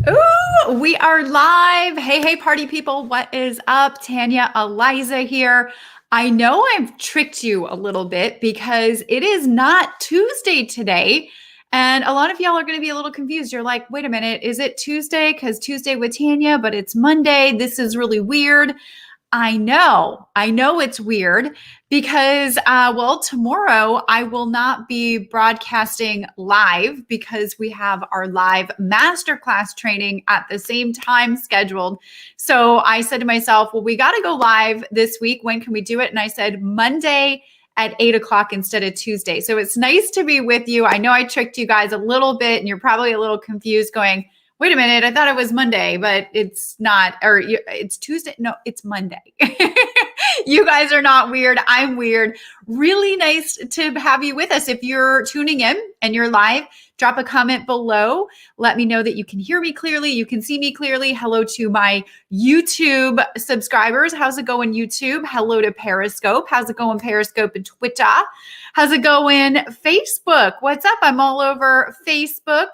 Ooh, we are live. Hey, hey, party people. What is up? Tanya, Eliza here. I know I've tricked you a little bit because it is not Tuesday today. And a lot of y'all are going to be a little confused. You're like, wait a minute, is it Tuesday? Because Tuesday with Tanya, but it's Monday. This is really weird. I know it's weird because, tomorrow I will not be broadcasting live because we have our live masterclass training at the same time scheduled. So I said to myself, well, we got to go live this week. When can we do it? And I said Monday at 8 o'clock instead of Tuesday. So it's nice to be with you. I know I tricked you guys a little bit and you're probably a little confused going, wait a minute, I thought it was Monday, but it's not, or it's Tuesday. No, it's Monday. You guys are not weird. I'm weird. Really nice to have you with us. If you're tuning in and you're live, drop a comment below. Let me know that you can hear me clearly. You can see me clearly. Hello to my YouTube subscribers. How's it going, YouTube? Hello to Periscope. How's it going, Periscope and Twitter? How's it going, Facebook? What's up? I'm all over Facebook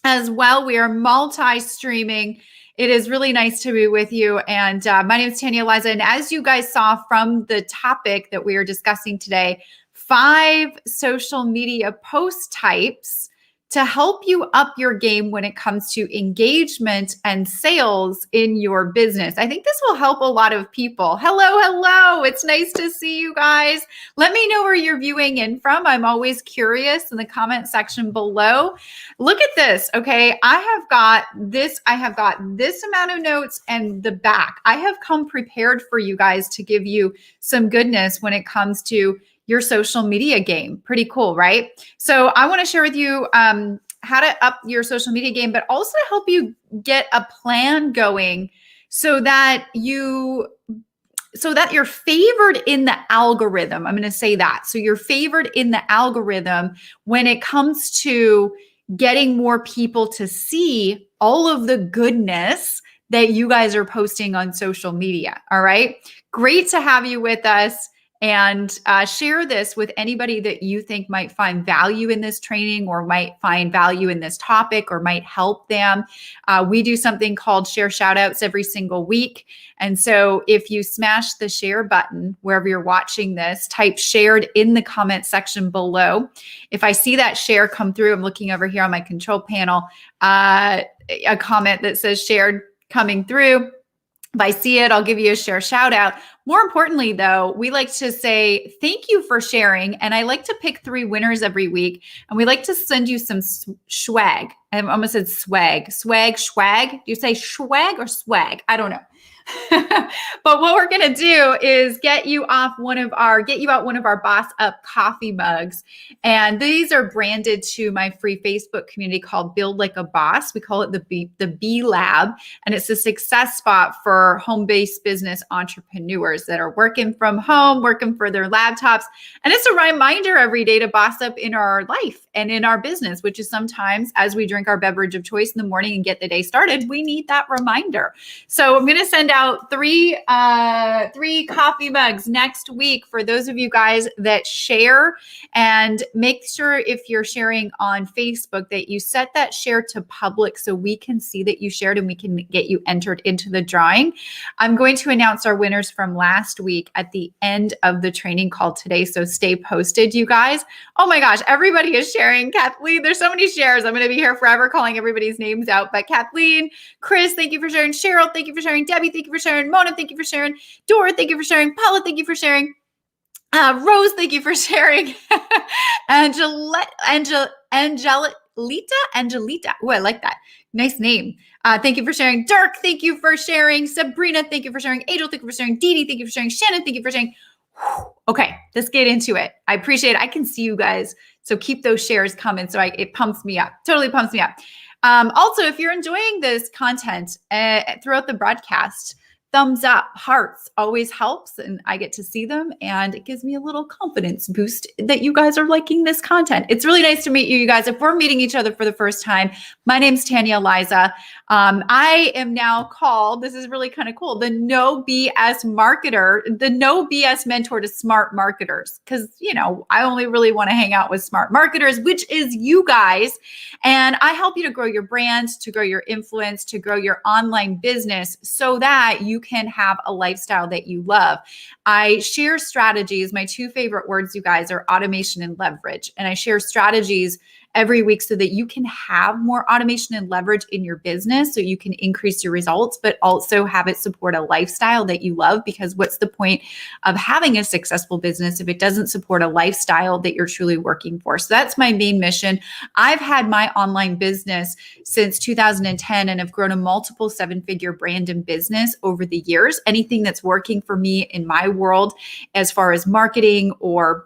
as well. We are multi-streaming. It is really nice to be with you. And my name is Tanya Eliza. And as you guys saw from the topic that we are discussing today, 5 social media post types to help you up your game when it comes to engagement and sales in your business. I think this will help a lot of people. Hello. It's nice to see you guys. Let me know where you're viewing in from. I'm always curious in the comment section below. Look at this. Okay. I have got this amount of notes and the back. I have come prepared for you guys to give you some goodness when it comes to your social media game. Pretty cool, right? So I want to share with you how to up your social media game, but also to help you get a plan going so that you're favored in the algorithm. I'm going to say that. So you're favored in the algorithm when it comes to getting more people to see all of the goodness that you guys are posting on social media. All right. Great to have you with us. And share this with anybody that you think might find value in this training or might find value in this topic or might help them. We do something called share shoutouts every single week. And so if you smash the share button wherever you're watching this, type shared in the comment section below. If I see that share come through, I'm looking over here on my control panel, a comment that says shared coming through. If I see it, I'll give you a share shout out. More importantly, though, we like to say thank you for sharing. And I like to pick 3 winners every week. And we like to send you some swag. I almost said swag. Swag. Do you say swag or swag? I don't know. But what we're going to do is get you out one of our Boss Up coffee mugs. And these are branded to my free Facebook community called Build Like a Boss. We call it the B Lab. And it's a success spot for home-based business entrepreneurs that are working from home, working for their laptops. And it's a reminder every day to boss up in our life and in our business, which is sometimes as we drink our beverage of choice in the morning and get the day started, we need that reminder. So I'm going to send out 3 coffee mugs next week for those of you guys that share. And make sure if you're sharing on Facebook that you set that share to public so we can see that you shared and we can get you entered into the drawing. I'm going to announce our winners from last week at the end of the training call today. So stay posted, you guys. Oh my gosh, everybody is sharing. Kathleen, there's so many shares. I'm going to be here forever calling everybody's names out. But Kathleen, Chris, thank you for sharing. Cheryl, thank you for sharing. Debbie, thank you for sharing. Mona, thank you for sharing. Dora, thank you for sharing. Paula, thank you for sharing. Rose, thank you for sharing. Angelita. Oh, I like that. Nice name. Thank you for sharing. Dirk, thank you for sharing. Sabrina, thank you for sharing. Angel, thank you for sharing. Dee Dee, thank you for sharing. Shannon, thank you for sharing. Okay, let's get into it. I appreciate it. I can see you guys. So keep those shares coming. So it pumps me up. Totally pumps me up. Also, if you're enjoying this content throughout the broadcast, thumbs up, hearts always helps, and I get to see them, and it gives me a little confidence boost that you guys are liking this content. It's really nice to meet you guys. If we're meeting each other for the first time, my name's Tanya Liza. I am now called, this is really kind of cool, the No BS marketer, the No BS mentor to smart marketers. Because, I only really want to hang out with smart marketers, which is you guys. And I help you to grow your brand, to grow your influence, to grow your online business so that you can have a lifestyle that you love. I share strategies. My two favorite words, you guys, are automation and leverage. And I share strategies every week so that you can have more automation and leverage in your business so you can increase your results, but also have it support a lifestyle that you love. Because what's the point of having a successful business if it doesn't support a lifestyle that you're truly working for? So that's my main mission. I've had my online business since 2010 and have grown a multiple seven-figure brand and business over the years. Anything that's working for me in my world as far as marketing or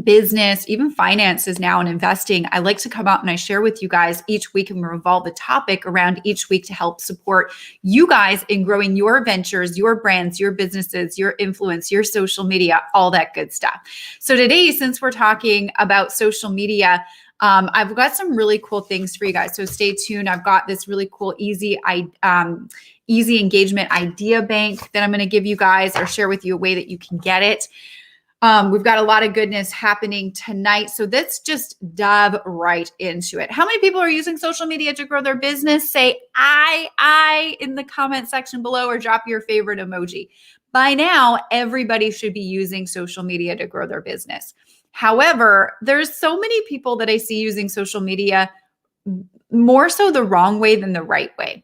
business, even finances now and investing, I like to come out and I share with you guys each week, and we revolve the topic around each week to help support you guys in growing your ventures, your brands, your businesses, your influence, your social media, all that good stuff. So today, since we're talking about social media, I've got some really cool things for you guys. So stay tuned. I've got this really cool, easy engagement idea bank that I'm going to give you guys, or share with you a way that you can get it. We've got a lot of goodness happening tonight. So let's just dive right into it. How many people are using social media to grow their business? Say I in the comment section below, or drop your favorite emoji. By now, everybody should be using social media to grow their business. However, there's so many people that I see using social media more so the wrong way than the right way.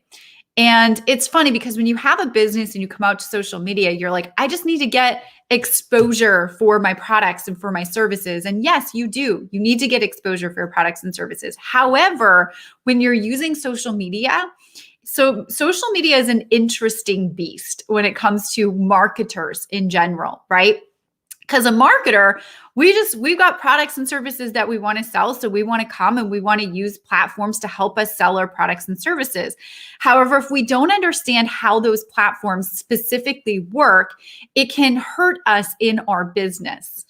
And it's funny because when you have a business and you come out to social media, you're like, I just need to get exposure for my products and for my services. And yes, you do. You need to get exposure for your products and services. However, when you're using social media, so social media is an interesting beast when it comes to marketers in general, right? Because a marketer, we've got products and services that we want to sell. So we want to come and we want to use platforms to help us sell our products and services. However, if we don't understand how those platforms specifically work, it can hurt us in our business.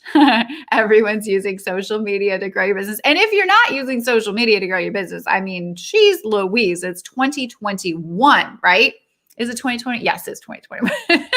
Everyone's using social media to grow your business. And if you're not using social media to grow your business, I mean, geez Louise, it's 2021, right? Is it 2020? Yes, it's 2021.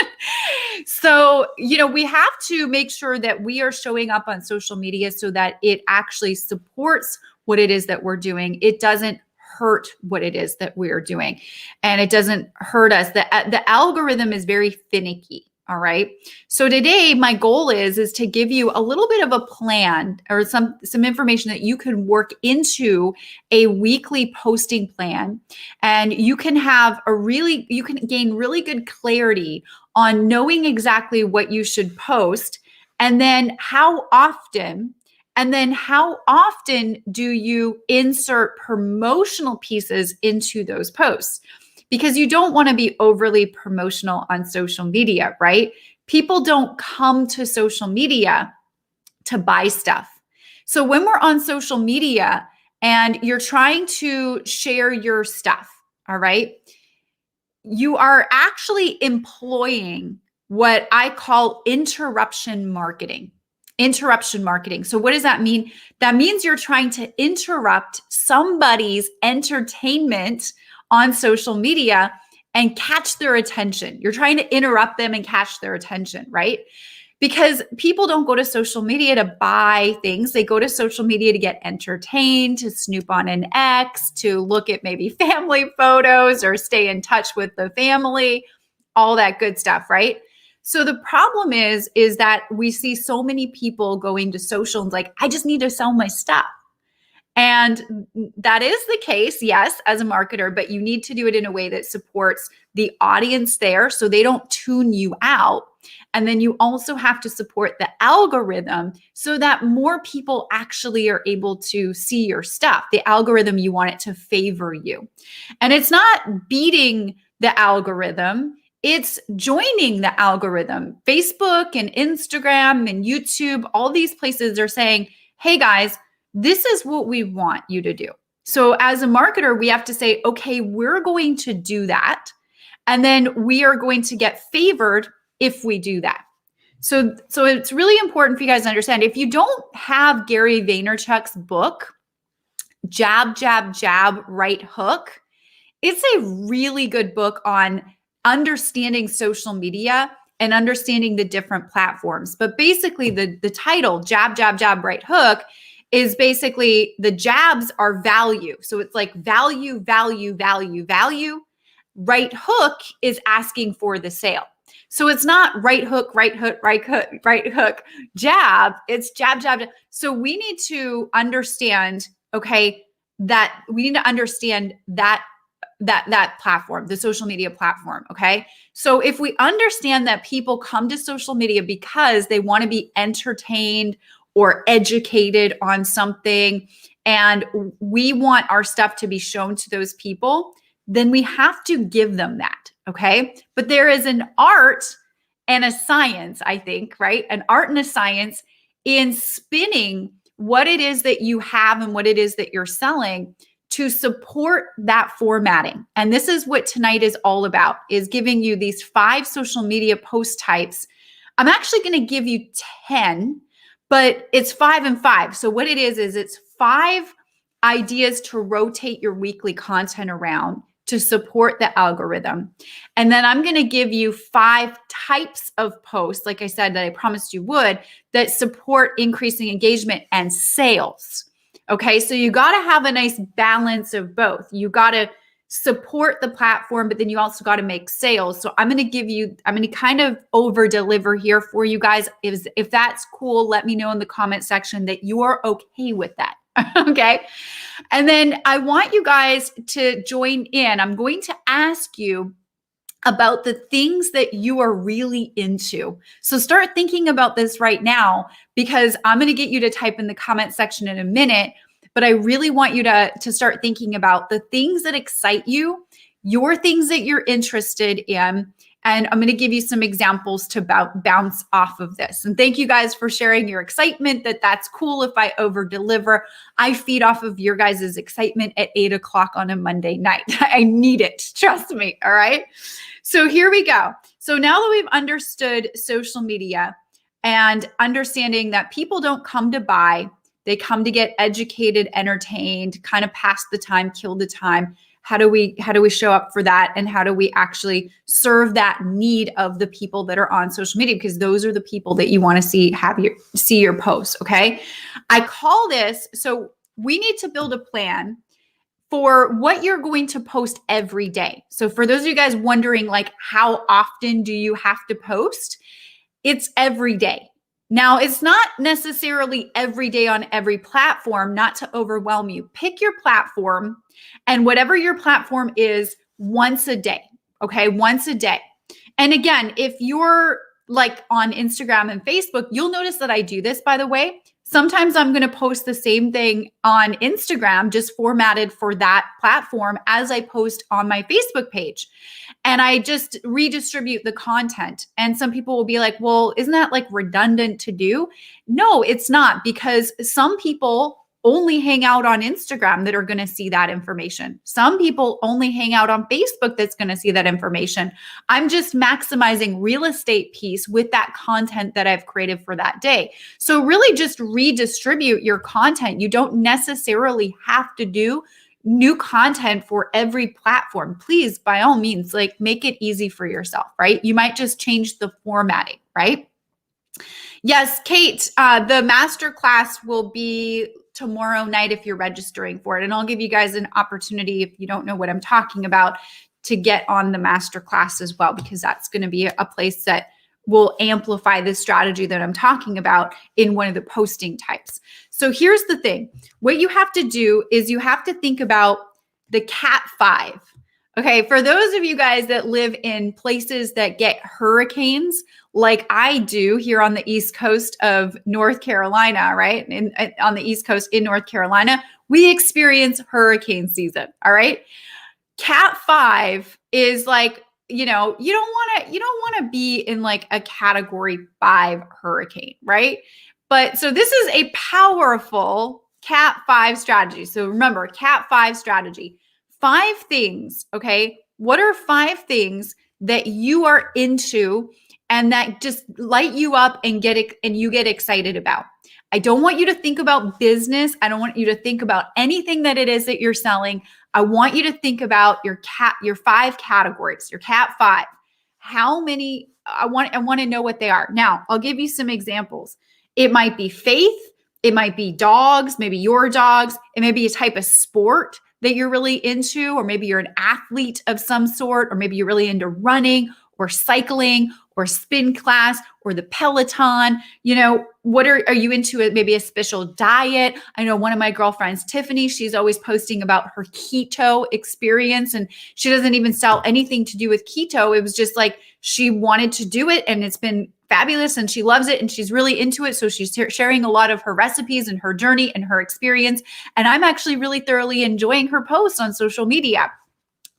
So, we have to make sure that we are showing up on social media so that it actually supports what it is that we're doing. It doesn't hurt what it is that we're doing. And it doesn't hurt us. The algorithm is very finicky. All right. So today, my goal is to give you a little bit of a plan, or some information that you can work into a weekly posting plan. And you can gain really good clarity on knowing exactly what you should post, and then how often do you insert promotional pieces into those posts? Because you don't want to be overly promotional on social media, right? People don't come to social media to buy stuff. So when we're on social media and you're trying to share your stuff, all right, you are actually employing what I call interruption marketing. Interruption marketing. So what does that mean? That means you're trying to interrupt somebody's entertainment on social media and catch their attention. You're trying to interrupt them and catch their attention, right? Because people don't go to social media to buy things. They go to social media to get entertained, to snoop on an ex, to look at maybe family photos or stay in touch with the family, all that good stuff, right? So the problem is that we see so many people going to social and like, I just need to sell my stuff. And that is the case, yes, as a marketer, but you need to do it in a way that supports the audience there so they don't tune you out. And then you also have to support the algorithm so that more people actually are able to see your stuff. The algorithm, you want it to favor you. And it's not beating the algorithm. It's joining the algorithm. Facebook and Instagram and YouTube, all these places are saying, hey guys, this is what we want you to do. So as a marketer, we have to say, okay, we're going to do that. And then we are going to get favored if we do that. So it's really important for you guys to understand, if you don't have Gary Vaynerchuk's book, Jab, Jab, Jab, Right Hook, it's a really good book on understanding social media and understanding the different platforms. But basically the title, Jab, Jab, Jab, Right Hook, is basically the jabs are value. So it's like value, value, value, value. Right hook is asking for the sale. So it's not right hook, right hook, right hook, right hook, jab. It's jab, jab, jab. So we need to understand, okay, that we need to understand that platform, the social media platform. Okay. So if we understand that people come to social media because they want to be entertained or educated on something, and we want our stuff to be shown to those people, then we have to give them that. Okay. But there is an art and a science, I think, right? An art and a science in spinning what it is that you have and what it is that you're selling to support that formatting. And this is what tonight is all about, is giving you these 5 social media post types. I'm actually going to give you 10, but it's 5 and 5. So what it is it's 5 ideas to rotate your weekly content around to support the algorithm. And then I'm going to give you 5 types of posts, like I said, that I promised you would, that support increasing engagement and sales. Okay, so you got to have a nice balance of both. You got to support the platform, but then you also got to make sales. So I'm going to kind of over deliver here for you guys. If that's cool, let me know in the comment section that you are okay with that. Okay. And then I want you guys to join in. I'm going to ask you about the things that you are really into. So start thinking about this right now, because I'm going to get you to type in the comment section in a minute, but I really want you to start thinking about the things that excite you, your things that you're interested in. And I'm going to give you some examples to bounce off of this. And thank you guys for sharing your excitement. That's cool if I over deliver. I feed off of your guys' excitement at 8 o'clock on a Monday night. I need it. Trust me. All right. So here we go. So now that we've understood social media and understanding that people don't come to buy, they come to get educated, entertained, kind of pass the time, kill the time. How do we show up for that? And how do we actually serve that need of the people that are on social media? Because those are the people that you want to see your posts. Okay. I call this, so we need to build a plan for what you're going to post every day. So for those of you guys wondering, like, how often do you have to post? It's every day. Now, it's not necessarily every day on every platform, not to overwhelm you. Pick your platform, and whatever your platform is, once a day. Okay, once a day. And again, if you're like on Instagram and Facebook, you'll notice that I do this, by the way. Sometimes I'm going to post the same thing on Instagram, just formatted for that platform, as I post on my Facebook page. And I just redistribute the content. And some people will be like, well, isn't that like redundant to do? No, it's not, because some people only hang out on Instagram that are going to see that information. Some people only hang out on Facebook that's going to see that information. I'm just maximizing real estate piece with that content that I've created for that day. So really just redistribute your content. You don't necessarily have to do new content for every platform. Please, by all means, like, make it easy for yourself, right? You might just change the formatting, right? Yes, Kate, the masterclass will be tomorrow night if you're registering for it. And I'll give you guys an opportunity, if you don't know what I'm talking about, to get on the masterclass as well, because that's going to be a place that will amplify the strategy that I'm talking about in one of the posting types. So here's the thing. What you have to do is you have to think about the Cat 5. Okay, for those of you guys that live in places that get hurricanes, like I do here on the East Coast of North Carolina, right? On the East Coast in North Carolina, we experience hurricane season, all right? Cat 5 is like, you don't want to be in like a category 5 hurricane, right? But so this is a powerful Cat 5 strategy. So remember, Cat 5 strategy. 5 things, okay, What are 5 things that you are into and that just light you up and you get excited about? I don't want you to think about business. I don't want you to think about anything that it is that you're selling. I want you to think about your 5 categories, your cat 5. How many I want to know what they are. Now, I'll give you some examples. It might be faith, it might be dogs, maybe your dogs, it may be a type of sport that you're really into, or maybe you're an athlete of some sort, or maybe you're really into running or cycling or spin class or the Peloton. You know, what are you into? Maybe a special diet. I know one of my girlfriends, Tiffany, she's always posting about her keto experience, and she doesn't even sell anything to do with keto. It was just like she wanted to do it, and it's been fabulous, and she loves it, and she's really into it. So she's sharing a lot of her recipes and her journey and her experience. And I'm actually really thoroughly enjoying her posts on social media.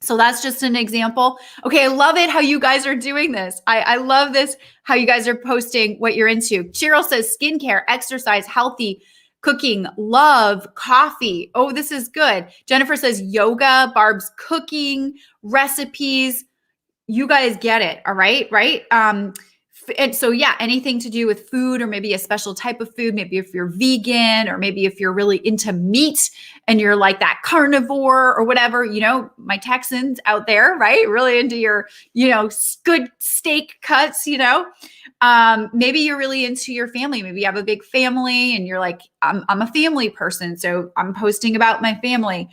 So that's just an example. Okay, I love it how you guys are doing this. I love this, how you guys are posting what you're into. Cheryl says skincare, exercise, healthy, cooking, love, coffee. Oh, this is good. Jennifer says yoga, Barb's cooking, recipes. You guys get it, all right? Right? And so, yeah, anything to do with food, or maybe a special type of food, maybe if you're vegan, or maybe if you're really into meat and you're like that carnivore or whatever, you know, my Texans out there, right? Really into your, you know, good steak cuts, you know. Maybe you're really into your family. Maybe you have a big family and you're like, I'm a family person, so I'm posting about my family.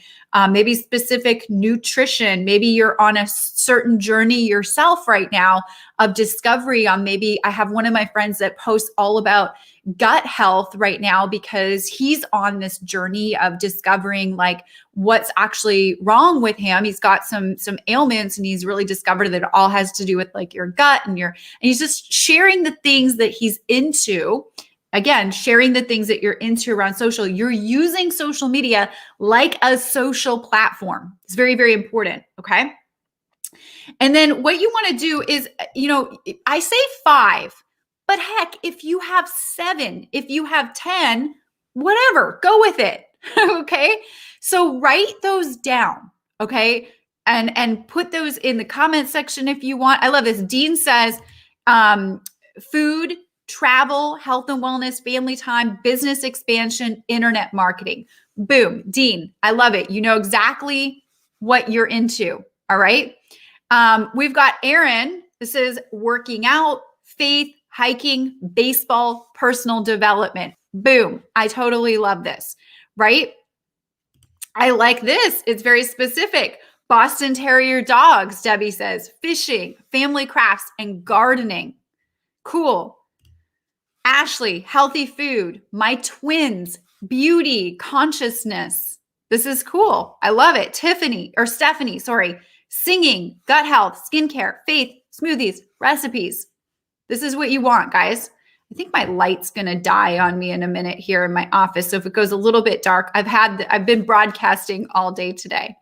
Maybe specific nutrition. Maybe you're on a certain journey yourself right now of discovery on, maybe I have one of my friends that posts all about gut health right now because he's on this journey of discovering like what's actually wrong with him. He's got some ailments, and he's really discovered that it all has to do with like your gut, and he's just sharing the things that he's into. Again, sharing the things that you're into around social. You're using social media like a social platform. It's very, very important. Okay. And then what you want to do is, you know, I say 5, but heck, if you have 7, if you have 10, whatever, go with it. Okay. So write those down. Okay. And put those in the comment section if you want. I love this. Dean says, food, travel, health and wellness, family time, business expansion, internet marketing. Boom. Dean, I love it. You know exactly what you're into. All right. We've got Aaron. This is working out, faith, hiking, baseball, personal development. Boom. I totally love this, right? I like this. It's very specific. Boston Terrier dogs, Debbie says, fishing, family crafts, and gardening. Cool. Ashley, healthy food, my twins, beauty, consciousness. This is cool. I love it. Stephanie, singing, gut health, skincare, faith, smoothies, recipes. This is what you want, guys. I think my light's going to die on me in a minute here in my office. So if it goes a little bit dark, I've been broadcasting all day today.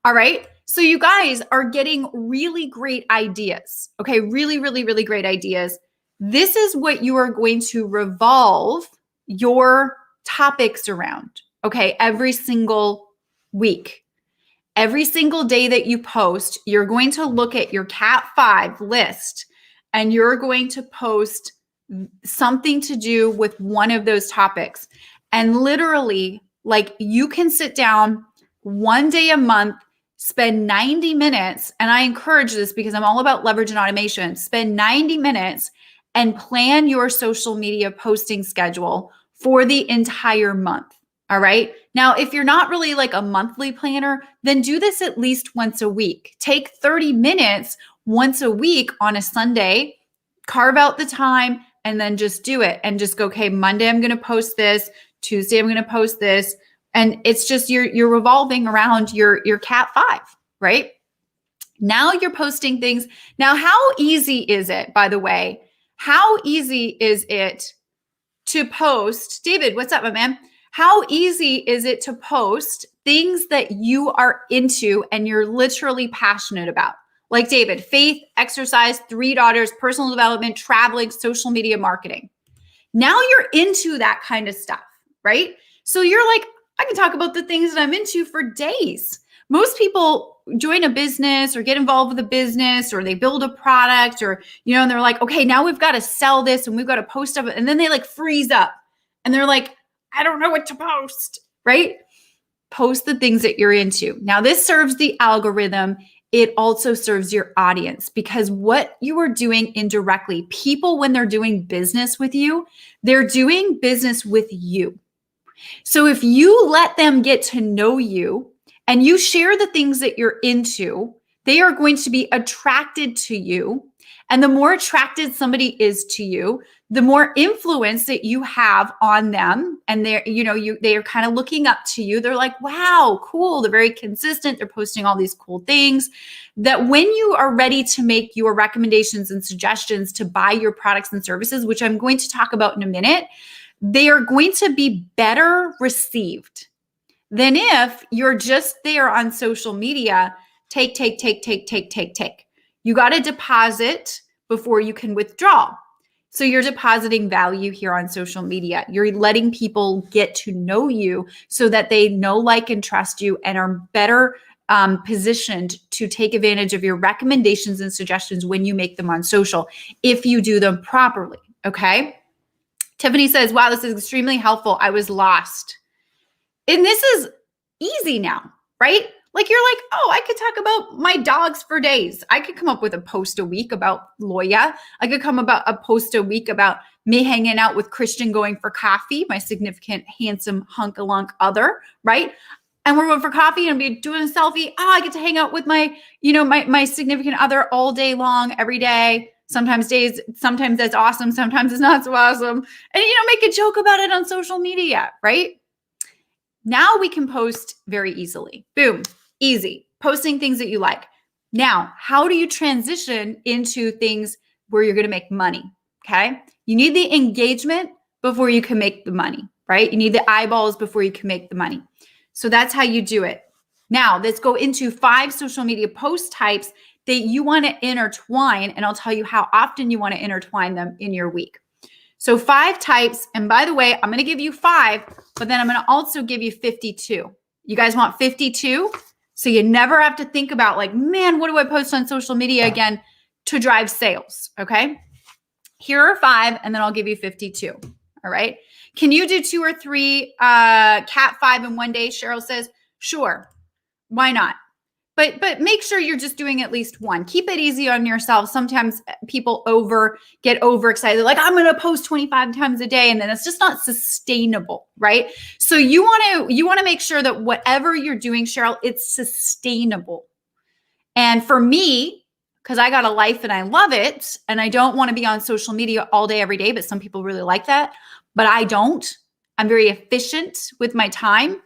All right. So you guys are getting really great ideas. Okay. Really, really, really great ideas. This is what you are going to revolve your topics around. Okay. Every single week. Every single day that you post, you're going to look at your Cat 5 list, and you're going to post something to do with one of those topics. And literally, like, you can sit down one day a month, spend 90 minutes. And I encourage this because I'm all about leverage and automation. Spend 90 minutes and plan your social media posting schedule for the entire month. All right. Now, if you're not really like a monthly planner, then do this at least once a week. Take 30 minutes once a week on a Sunday, carve out the time, and then just do it. And just go, okay, Monday, I'm going to post this. Tuesday, I'm going to post this. And it's just, you're revolving around your Cat 5, right? Now you're posting things. Now, how easy is it, by the way? How easy is it to post? David, what's up, my man? How easy is it to post things that you are into and you're literally passionate about? Like David, faith, exercise, 3 daughters, personal development, traveling, social media marketing. Now you're into that kind of stuff, right? So you're like, I can talk about the things that I'm into for days. Most people join a business or get involved with a business or they build a product or, and they're like, okay, now we've got to sell this and we've got to post up. And then they like freeze up and they're like, I don't know what to post, right? Post the things that you're into. Now, this serves the algorithm. It also serves your audience because what you are doing indirectly, people, when they're doing business with you, they're doing business with you. So if you let them get to know you and you share the things that you're into, they are going to be attracted to you. And the more attracted somebody is to you, the more influence that you have on them. And they are kind of looking up to you. They're like, wow, cool. They're very consistent. They're posting all these cool things that when you are ready to make your recommendations and suggestions to buy your products and services, which I'm going to talk about in a minute, they are going to be better received than if you're just there on social media. Take. You got to deposit before you can withdraw. So you're depositing value here on social media. You're letting people get to know you so that they know, like, and trust you and are better positioned to take advantage of your recommendations and suggestions when you make them on social, if you do them properly, okay? Tiffany says, wow, this is extremely helpful. I was lost. And this is easy now, right? Like you're like, oh, I could talk about my dogs for days. I could come up with a post a week about Loya. I could come about a post a week about me hanging out with Christian going for coffee, my significant, handsome, hunk-a-lunk other, right? And we're going for coffee and be doing a selfie. Oh, I get to hang out with my significant other all day long, every day. Sometimes that's awesome. Sometimes it's not so awesome. And, make a joke about it on social media, right? Now we can post very easily. Boom, easy. Posting things that you like. Now, how do you transition into things where you're going to make money? Okay. You need the engagement before you can make the money, right? You need the eyeballs before you can make the money. So that's how you do it. Now, let's go into 5 social media post types that you want to intertwine, and I'll tell you how often you want to intertwine them in your week. So 5 types, and by the way, I'm going to give you 5, but then I'm going to also give you 52. You guys want 52? So you never have to think about like, man, what do I post on social media again to drive sales, okay? Here are 5, and then I'll give you 52, all right? Can you do 2 or 3 Cat 5 in one day? Cheryl says, sure. Why not? But make sure you're just doing at least one. Keep it easy on yourself. Sometimes people get overexcited. Like, I'm going to post 25 times a day, and then it's just not sustainable, right? So you want to make sure that whatever you're doing, Cheryl, it's sustainable. And for me, because I got a life and I love it, and I don't want to be on social media all day, every day, but some people really like that. But I don't. I'm very efficient with my time.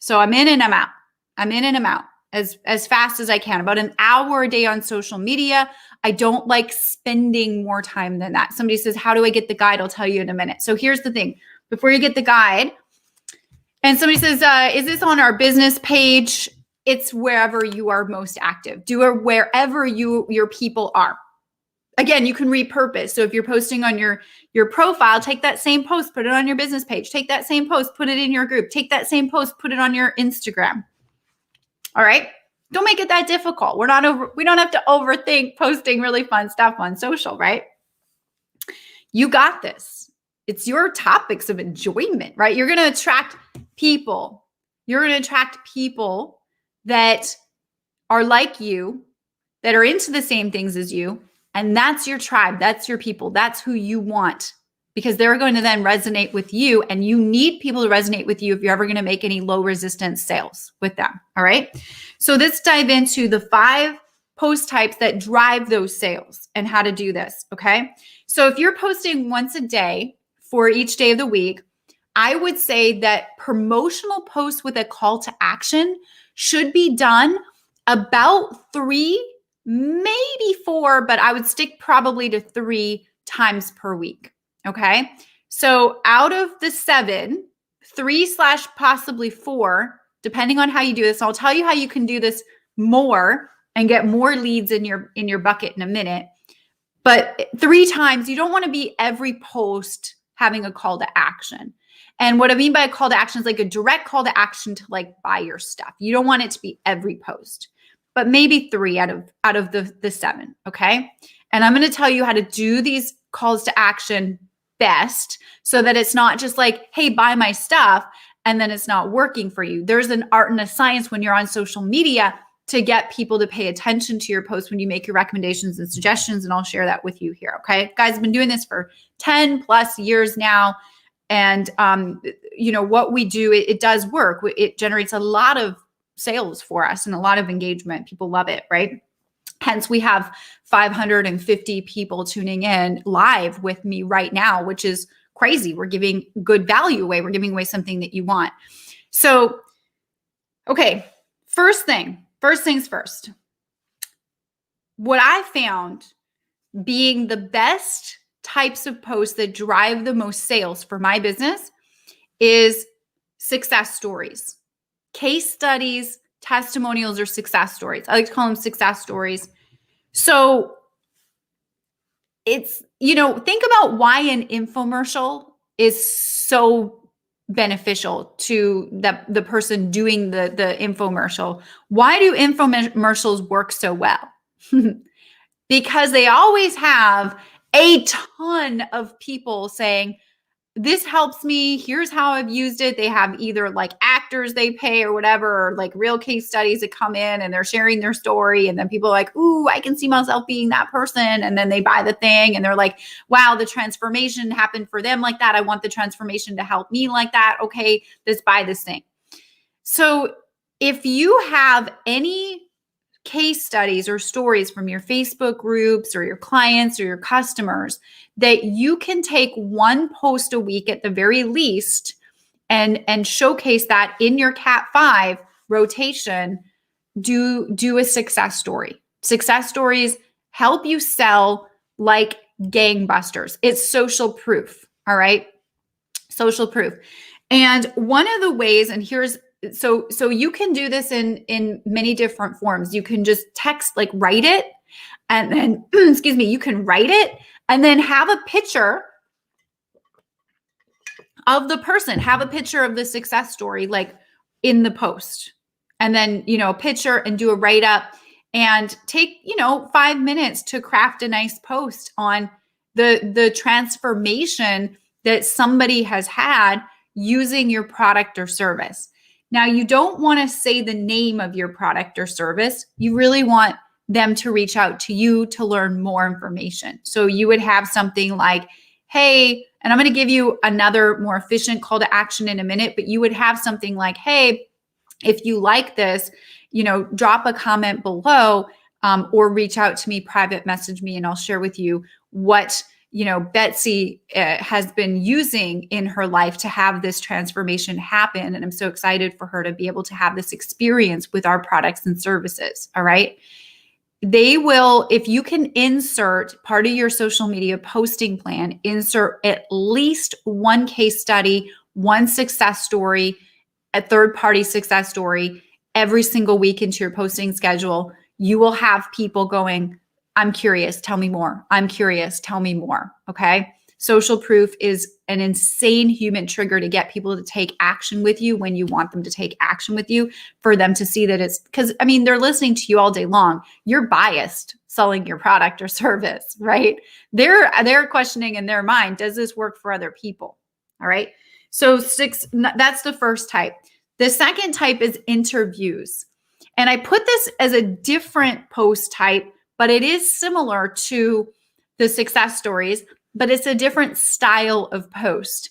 So I'm in and I'm out. As fast as I can, about an hour a day on social media. I don't like spending more time than that. Somebody says, how do I get the guide? I'll tell you in a minute. So here's the thing. Before you get the guide, and somebody says, is this on our business page? It's wherever you are most active. Do it wherever your people are. Again, you can repurpose. So if you're posting on your profile, take that same post, put it on your business page. Take that same post, put it in your group. Take that same post, put it on your Instagram. All right. Don't make it that difficult. We don't have to overthink posting really fun stuff on social, right? You got this. It's your topics of enjoyment, right? You're going to attract people. You're going to attract people that are like you, that are into the same things as you. And that's your tribe. That's your people. That's who you want, because they're going to then resonate with you, and you need people to resonate with you if you're ever going to make any low resistance sales with them. All right. So let's dive into the 5 post types that drive those sales and how to do this. Okay. So if you're posting once a day for each day of the week, I would say that promotional posts with a call to action should be done about 3, maybe 4, but I would stick probably to 3 times per week. Okay. So out of the 7, 3/possibly 4, depending on how you do this, I'll tell you how you can do this more and get more leads in your bucket in a minute. But 3 times, you don't want to be every post having a call to action. And what I mean by a call to action is like a direct call to action to like buy your stuff. You don't want it to be every post, but maybe 3 out of the 7. Okay. And I'm going to tell you how to do these calls to action best so that it's not just like, hey, buy my stuff, and then it's not working for you. There's an art and a science when you're on social media to get people to pay attention to your posts when you make your recommendations and suggestions. And I'll share that with you here. Okay. Guys, I've been doing this for 10 plus years now. And, what we do, it does work. It generates a lot of sales for us and a lot of engagement. People love it, right? Hence, we have 550 people tuning in live with me right now, which is crazy. We're giving good value away. We're giving away something that you want. So, okay, first things first. What I found being the best types of posts that drive the most sales for my business is success stories, case studies, testimonials, or success stories. I like to call them success stories. So it's, think about why an infomercial is so beneficial to the person doing the infomercial. Why do infomercials work so well? Because they always have a ton of people saying, this helps me. Here's how I've used it. They have either like actors they pay or whatever, or like real case studies that come in and they're sharing their story. And then people are like, ooh, I can see myself being that person. And then they buy the thing and they're like, wow, the transformation happened for them like that. I want the transformation to help me like that. Okay, let's buy this thing. So if you have any case studies or stories from your Facebook groups or your clients or your customers that you can take one post a week at the very least and showcase that in your Cat 5 rotation, do a success story. Success stories help you sell like gangbusters. It's social proof. All right. Social proof. And one of the ways, and so you can do this in many different forms. You can just text, like write it, and then, you can write it and then have a picture of the person, have a picture of the success story, like in the post, and then, a picture and do a write up and take, 5 minutes to craft a nice post on the transformation that somebody has had using your product or service. Now, you don't want to say the name of your product or service. You really want them to reach out to you to learn more information. So you would have something like, hey, and I'm going to give you another more efficient call to action in a minute, but you would have something like, hey, if you like this, drop a comment below or reach out to me, private message me, and I'll share with you what Betsy has been using in her life to have this transformation happen. And I'm so excited for her to be able to have this experience with our products and services. All right. They will, if you can insert part of your social media posting plan, insert at least one case study, one success story, a third-party success story every single week into your posting schedule, you will have people going, I'm curious, tell me more. I'm curious, tell me more. Okay. Social proof is an insane human trigger to get people to take action with you when you want them to take action with you, for them to see that it's because, they're listening to you all day long. You're biased selling your product or service, right? They're questioning in their mind, does this work for other people? All right. So that's the first type. The second type is interviews. And I put this as a different post type, but it is similar to the success stories, but it's a different style of post.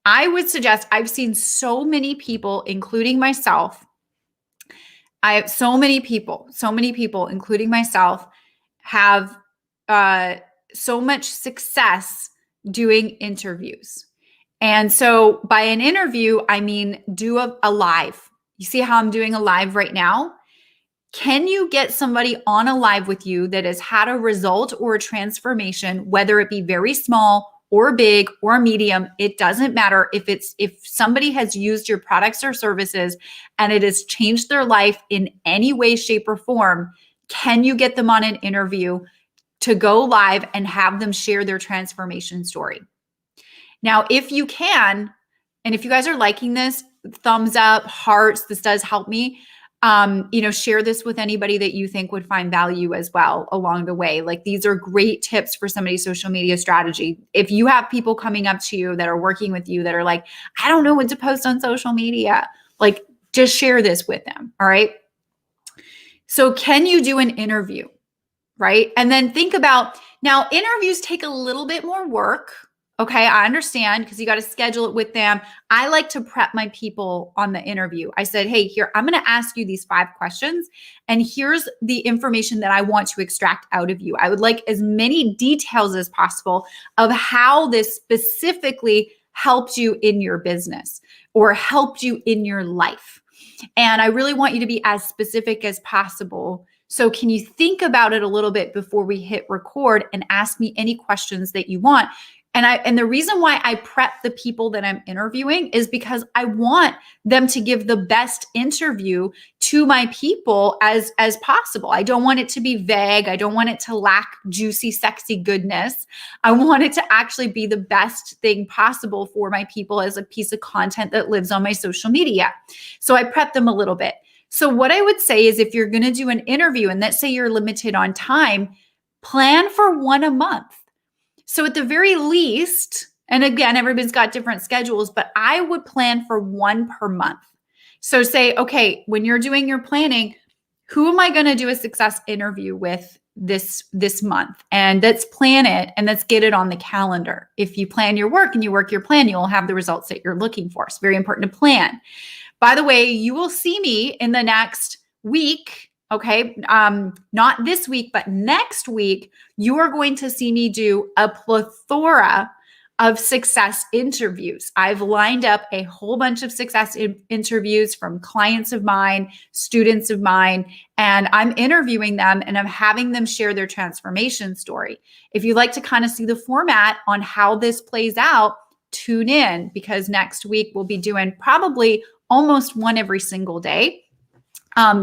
I would suggest, I've seen so many people, including myself. I have so many people, including myself, have so much success doing interviews. And so by an interview, I mean, do a live. You see how I'm doing a live right now? Can you get somebody on a live with you that has had a result or a transformation, whether it be very small or big or medium? It doesn't matter. If somebody has used your products or services and it has changed their life in any way, shape, or form, can you get them on an interview to go live and have them share their transformation story? Now, if you can, And if you guys are liking this, thumbs up, hearts, this does help me. Share this with anybody that you think would find value as well along the way. Like, these are great tips for somebody's social media strategy. If you have people coming up to you that are working with you that are like, I don't know what to post on social media, like, just share this with them. All right. So can you do an interview? Right. And then think about, now interviews take a little bit more work. Okay, I understand, because you got to schedule it with them. I like to prep my people on the interview. I said, hey, here, I'm going to ask you these 5 questions, and here's the information that I want to extract out of you. I would like as many details as possible of how this specifically helped you in your business or helped you in your life. And I really want you to be as specific as possible. So can you think about it a little bit before we hit record and ask me any questions that you want? And the reason why I prep the people that I'm interviewing is because I want them to give the best interview to my people as possible. I don't want it to be vague. I don't want it to lack juicy, sexy goodness. I want it to actually be the best thing possible for my people as a piece of content that lives on my social media. So I prep them a little bit. So what I would say is, if you're going to do an interview, and let's say you're limited on time, plan for 1 a month. So at the very least, and again, everybody's got different schedules, but I would plan for 1 per month. So say, okay, when you're doing your planning, who am I going to do a success interview with this month? And let's plan it, and let's get it on the calendar. If you plan your work and you work your plan, you'll have the results that you're looking for. It's very important to plan. By the way, you will see me in the next week. Okay. Not this week, but next week, you are going to see me do a plethora of success interviews. I've lined up a whole bunch of success interviews from clients of mine, students of mine, and I'm interviewing them and I'm having them share their transformation story. If you'd like to kind of see the format on how this plays out, tune in, because next week we'll be doing probably almost one every single day.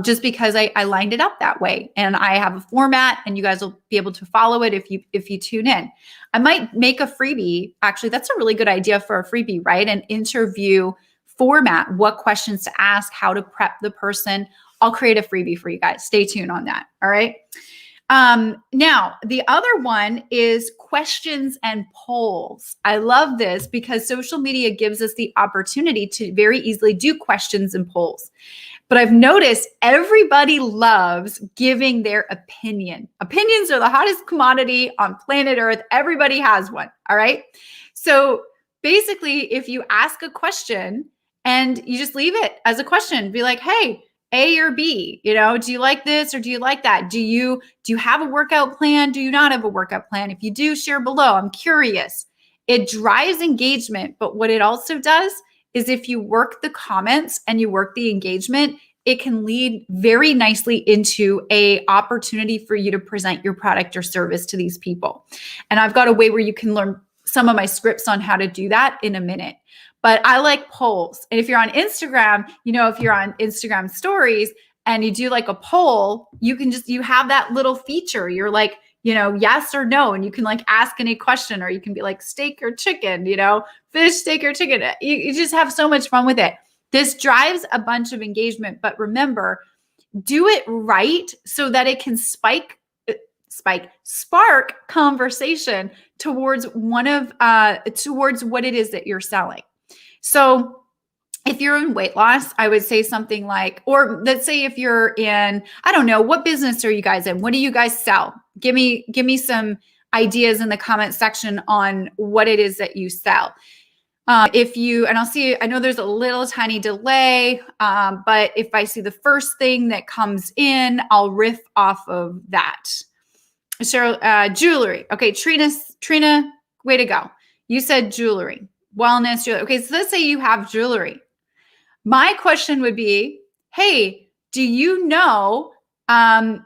Just because I lined it up that way, and I have a format, and you guys will be able to follow it if you tune in. I might make a freebie. Actually, that's a really good idea for a freebie, right? An interview format, what questions to ask, how to prep the person. I'll create a freebie for you guys. Stay tuned on that. All right. Now, the other one is questions and polls. I love this because social media gives us the opportunity to very easily do questions and polls. But I've noticed everybody loves giving their opinion. Opinions are the hottest commodity on planet Earth. Everybody has one. All right. So basically, if you ask a question and you just leave it as a question, be like, hey, A or B, do you like this or do you like that? Do you have a workout plan? Do you not have a workout plan? If you do, share below. I'm curious. It drives engagement, but what it also does is, if you work the comments and you work the engagement, it can lead very nicely into an opportunity for you to present your product or service to these people. And I've got a way where you can learn some of my scripts on how to do that in a minute. But I like polls. And if you're on Instagram, if you're on Instagram stories and you do like a poll, you have that little feature. You're like, yes or no. And you can like ask any question, or you can be like steak or chicken, fish, steak or chicken. You just have so much fun with it. This drives a bunch of engagement, but remember, do it right so that it can spark conversation towards towards what it is that you're selling. So if you're in weight loss, I would say something like, or let's say if you're in, I don't know, what business are you guys in? What do you guys sell? Give me some ideas in the comment section on what it is that you sell. And I'll see, I know there's a little tiny delay, but if I see the first thing that comes in, I'll riff off of that. Cheryl, jewelry. Okay, Trina, way to go. You said jewelry, wellness, jewelry. Okay, so let's say you have jewelry. My question would be, hey, do you know the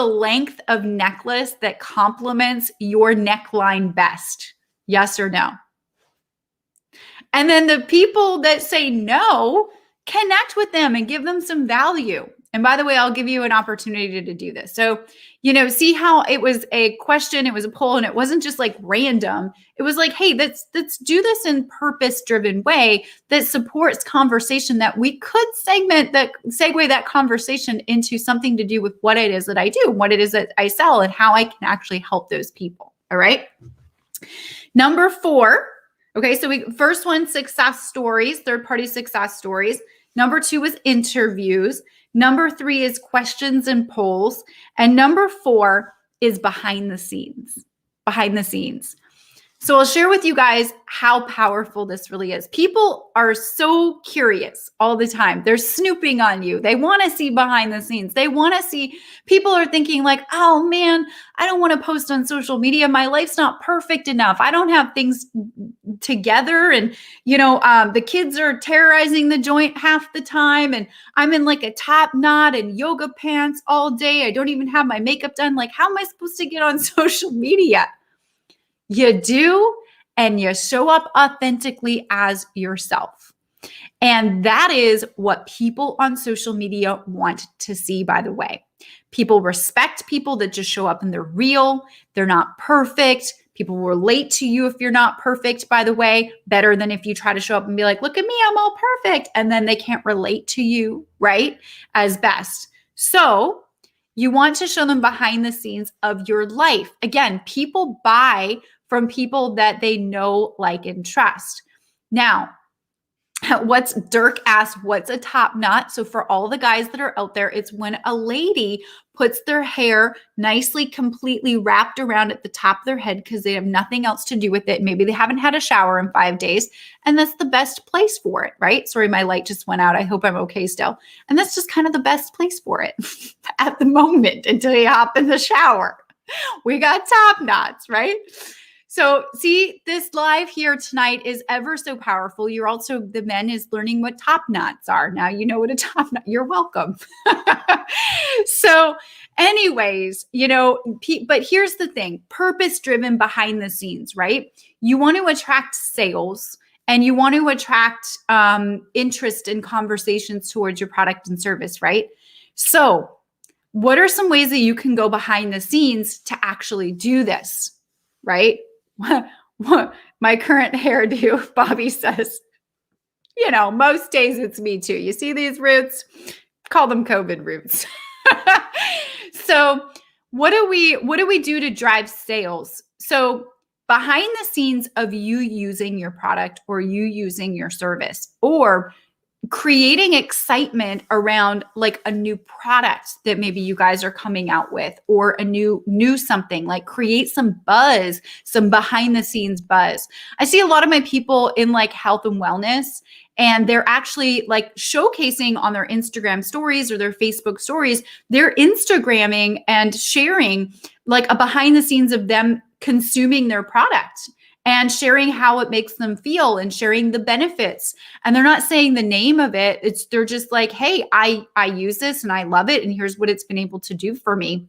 length of necklace that complements your neckline best? Yes or no? And then the people that say no, connect with them and give them some value. And by the way, I'll give you an opportunity to do this. So, see how it was a question, it was a poll, and it wasn't just like random. It was like, hey, let's do this in purpose-driven way that supports conversation, that we could segue that conversation into something to do with what it is that I do, what it is that I sell, and how I can actually help those people. All right. Number 4. Okay, so first one, success stories, third-party success stories. Number 2 is interviews. Number 3 is questions and polls. And number 4 is behind the scenes. Behind the scenes. So I'll share with you guys how powerful this really is. People are so curious all the time. They're snooping on you. They want to see behind the scenes. They want to see, people are thinking like, oh man, I don't want to post on social media. My life's not perfect enough. I don't have things together. And, the kids are terrorizing the joint half the time. And I'm in like a top knot and yoga pants all day. I don't even have my makeup done. Like, how am I supposed to get on social media? You do, and you show up authentically as yourself. And that is what people on social media want to see, by the way. People respect people that just show up and they're real. They're not perfect. People will relate to you if you're not perfect, by the way, better than if you try to show up and be like, look at me, I'm all perfect. And then they can't relate to you, right? As best. So you want to show them behind the scenes of your life. Again, people buy from people that they know, like, and trust. Now, Dirk asked, what's a top knot? So for all the guys that are out there, it's when a lady puts their hair nicely, completely wrapped around at the top of their head because they have nothing else to do with it. Maybe they haven't had a shower in 5 days, and that's the best place for it, right? Sorry, my light just went out. I hope I'm okay still. And that's just kind of the best place for it at the moment until you hop in the shower. We got top knots, right? So see, this live here tonight is ever so powerful. You're also, the men is learning what top knots are. Now you know what a top knot, you're welcome. So anyways, but here's the thing, purpose-driven behind the scenes, right? You want to attract sales and you want to attract interest in conversations towards your product and service, right? So what are some ways that you can go behind the scenes to actually do this, right? My current hairdo, Bobby says, most days it's me too. You see these roots? Call them COVID roots. So what do we do to drive sales? So behind the scenes of you using your product or you using your service, or creating excitement around like a new product that maybe you guys are coming out with, or a new something, like create some buzz, some behind the scenes buzz. I see a lot of my people in like health and wellness, and they're actually like showcasing on their Instagram stories or their Facebook stories, they're Instagramming and sharing like a behind the scenes of them consuming their product and sharing how it makes them feel and sharing the benefits. And they're not saying the name of it. They're just like, hey, I use this and I love it. And here's what it's been able to do for me.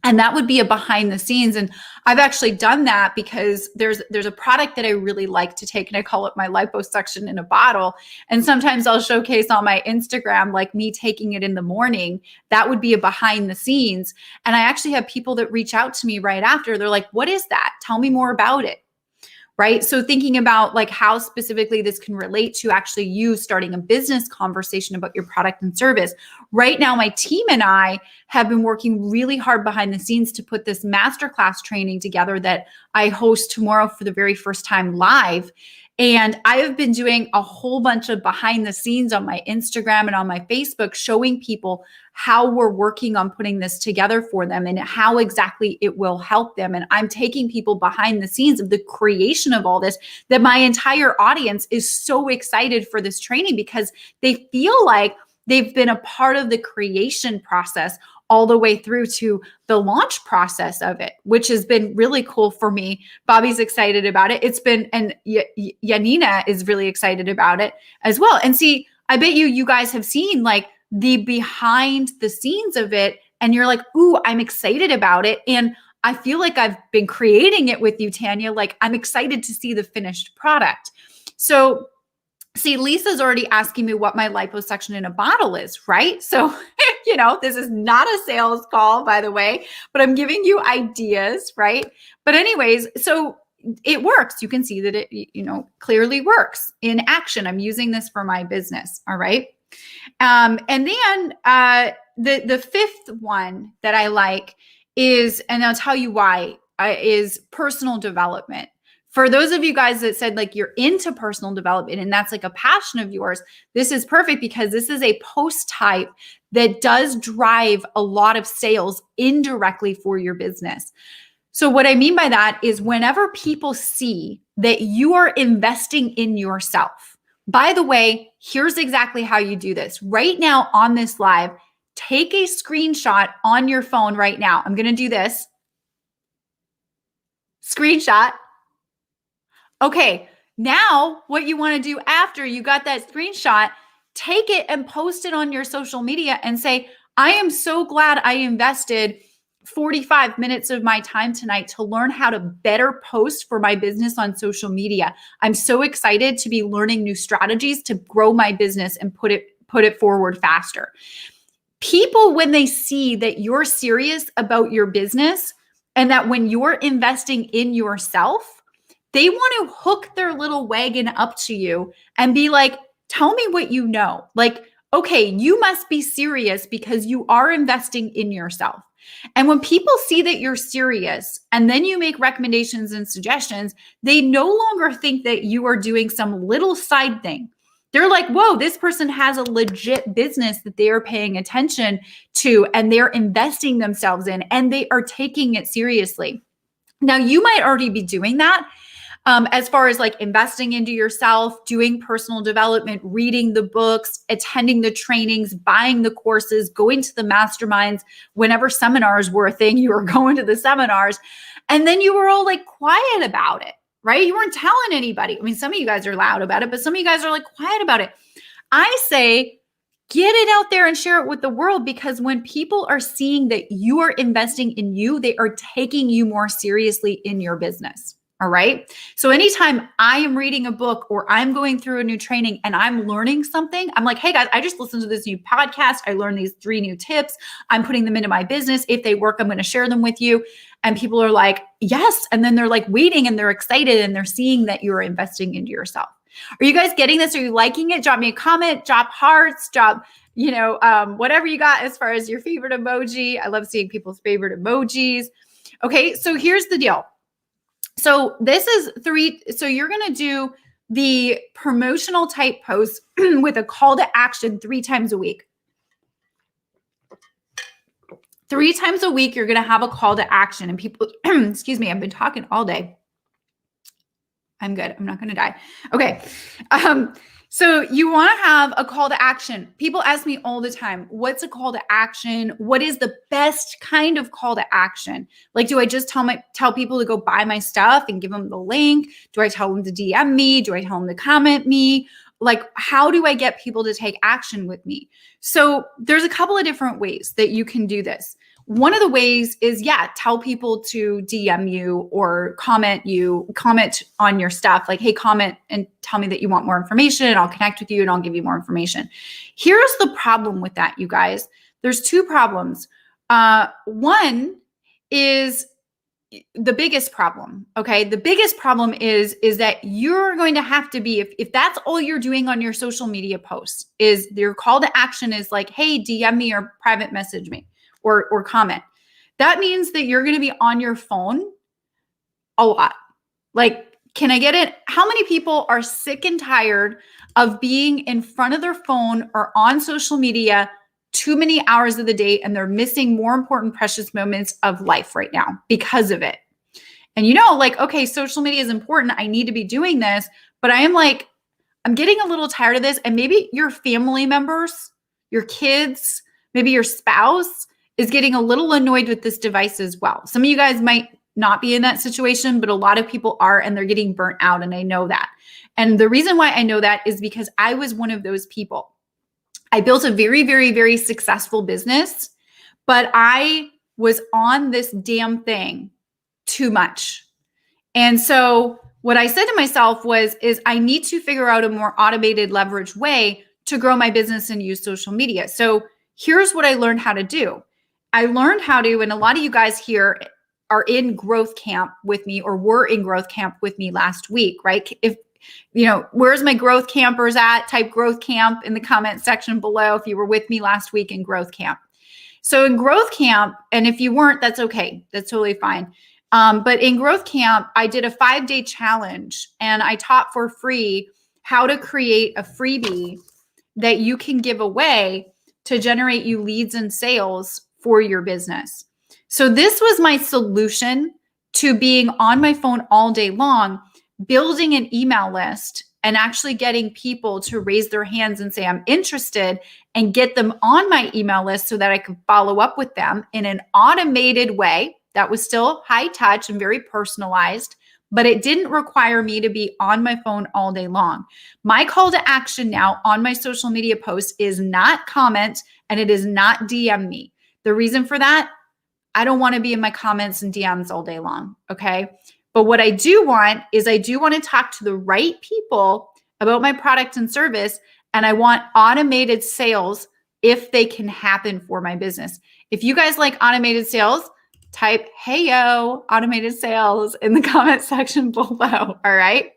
And that would be a behind the scenes. And I've actually done that because there's a product that I really like to take, and I call it my liposuction in a bottle. And sometimes I'll showcase on my Instagram, like me taking it in the morning. That would be a behind the scenes. And I actually have people that reach out to me right after. They're like, what is that? Tell me more about it. Right? So thinking about like how specifically this can relate to actually you starting a business conversation about your product and service. Right now, my team and I have been working really hard behind the scenes to put this masterclass training together that I host tomorrow for the very first time live. And I have been doing a whole bunch of behind the scenes on my Instagram and on my Facebook, showing people how we're working on putting this together for them and how exactly it will help them. And I'm taking people behind the scenes of the creation of all this, that my entire audience is so excited for this training because they feel like they've been a part of the creation process all the way through to the launch process of it, which has been really cool for me. Bobby's excited about it. It's been, and Yanina is really excited about it as well. And see, I bet you guys have seen like the behind the scenes of it, and you're like, ooh, I'm excited about it. And I feel like I've been creating it with you, Tanya. Like I'm excited to see the finished product. So See, Lisa's already asking me what my liposuction in a bottle is, right? So, this is not a sales call, by the way, but I'm giving you ideas, right? But anyways, so it works. You can see that it, clearly works in action. I'm using this for my business. All right. And then the fifth one that I like is, and I'll tell you why, is personal development. For those of you guys that said like you're into personal development and that's like a passion of yours, this is perfect because this is a post type that does drive a lot of sales indirectly for your business. So what I mean by that is whenever people see that you are investing in yourself, by the way, here's exactly how you do this. Right now on this live, take a screenshot on your phone right now. I'm going to do this. Screenshot. Okay, now what you want to do after you got that screenshot, take it and post it on your social media and say, I am so glad I invested 45 minutes of my time tonight to learn how to better post for my business on social media. I'm so excited to be learning new strategies to grow my business and put it forward faster. People, when they see that you're serious about your business and that when you're investing in yourself, they want to hook their little wagon up to you and be like, tell me what you know. Like, okay, you must be serious because you are investing in yourself. And when people see that you're serious and then you make recommendations and suggestions, they no longer think that you are doing some little side thing. They're like, whoa, this person has a legit business that they are paying attention to and they're investing themselves in and they are taking it seriously. Now, you might already be doing that. As far as like investing into yourself, doing personal development, reading the books, attending the trainings, buying the courses, going to the masterminds, whenever seminars were a thing, you were going to the seminars. And then you were all like quiet about it, right? You weren't telling anybody. I mean, some of you guys are loud about it, but some of you guys are like quiet about it. I say, get it out there and share it with the world, because when people are seeing that you are investing in you, they are taking you more seriously in your business. All right. So anytime I am reading a book or I'm going through a new training and I'm learning something, I'm like, hey guys, I just listened to this new podcast. I learned these 3 new tips. I'm putting them into my business. If they work, I'm going to share them with you. And people are like, yes. And then they're like waiting and they're excited and they're seeing that you're investing into yourself. Are you guys getting this? Are you liking it? Drop me a comment, drop hearts, drop, whatever you got as far as your favorite emoji. I love seeing people's favorite emojis. Okay. So here's the deal. So this is 3. So you're going to do the promotional type posts with a call to action 3 times a week. 3 times a week, you're going to have a call to action, and people, excuse me, I've been talking all day. I'm good. I'm not going to die. Okay. So you want to have a call to action. People ask me all the time, what's a call to action? What is the best kind of call to action? Like, do I just tell people to go buy my stuff and give them the link? Do I tell them to DM me? Do I tell them to comment me? Like, how do I get people to take action with me? So there's a couple of different ways that you can do this. One of the ways is, tell people to DM you or comment on your stuff. Like, hey, comment and tell me that you want more information and I'll connect with you and I'll give you more information. Here's the problem with that, you guys. There's 2 problems. One is the biggest problem. Okay. The biggest problem is that you're going to have to be, if that's all you're doing on your social media posts, is your call to action is like, hey, DM me or private message me. Or comment. That means that you're going to be on your phone a lot. Like, can I get it? How many people are sick and tired of being in front of their phone or on social media too many hours of the day, and they're missing more important, precious moments of life right now because of it? And okay, social media is important. I need to be doing this, but I'm getting a little tired of this. And maybe your family members, your kids, maybe your spouse is getting a little annoyed with this device as well. Some of you guys might not be in that situation, but a lot of people are, and they're getting burnt out. And I know that. And the reason why I know that is because I was one of those people. I built a very, very, very successful business, but I was on this damn thing too much. And so what I said to myself is I need to figure out a more automated leverage way to grow my business and use social media. So here's what I learned how to do. I learned how to, and a lot of you guys here are in growth camp with me or were in growth camp with me last week, right? If, where's my growth campers at? Type growth camp in the comment section below if you were with me last week in growth camp. So in growth camp, and if you weren't, that's okay. That's totally fine. But in growth camp, I did a 5-day challenge and I taught for free how to create a freebie that you can give away to generate you leads and sales for your business. So this was my solution to being on my phone all day long, building an email list and actually getting people to raise their hands and say, I'm interested, and get them on my email list so that I could follow up with them in an automated way that was still high touch and very personalized, but it didn't require me to be on my phone all day long. My call to action now on my social media posts is not comment and it is not DM me. The reason for that, I don't want to be in my comments and DMs all day long, okay? But what I do want is I do want to talk to the right people about my product and service, and I want automated sales if they can happen for my business. If you guys like automated sales, type, hey, yo, automated sales in the comment section below, all right?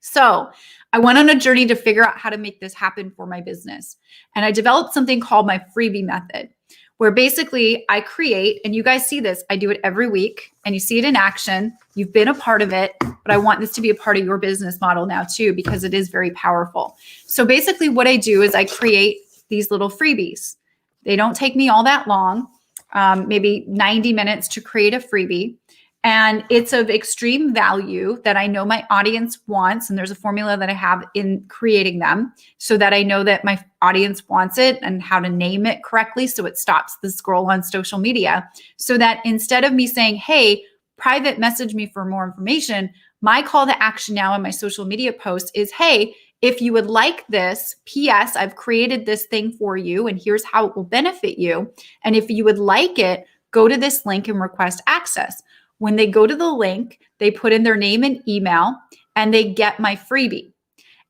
So I went on a journey to figure out how to make this happen for my business. And I developed something called my Freebie Method, where basically I create, and you guys see this, I do it every week, and you see it in action. You've been a part of it, but I want this to be a part of your business model now too, because it is very powerful. So basically what I do is I create these little freebies. They don't take me all that long, maybe 90 minutes to create a freebie. And it's of extreme value that I know my audience wants. And there's a formula that I have in creating them so that I know that my audience wants it and how to name it correctly so it stops the scroll on social media. So that instead of me saying, hey, private message me for more information, my call to action now in my social media posts is, hey, if you would like this, P.S., I've created this thing for you and here's how it will benefit you. And if you would like it, go to this link and request access. When they go to the link, they put in their name and email and they get my freebie.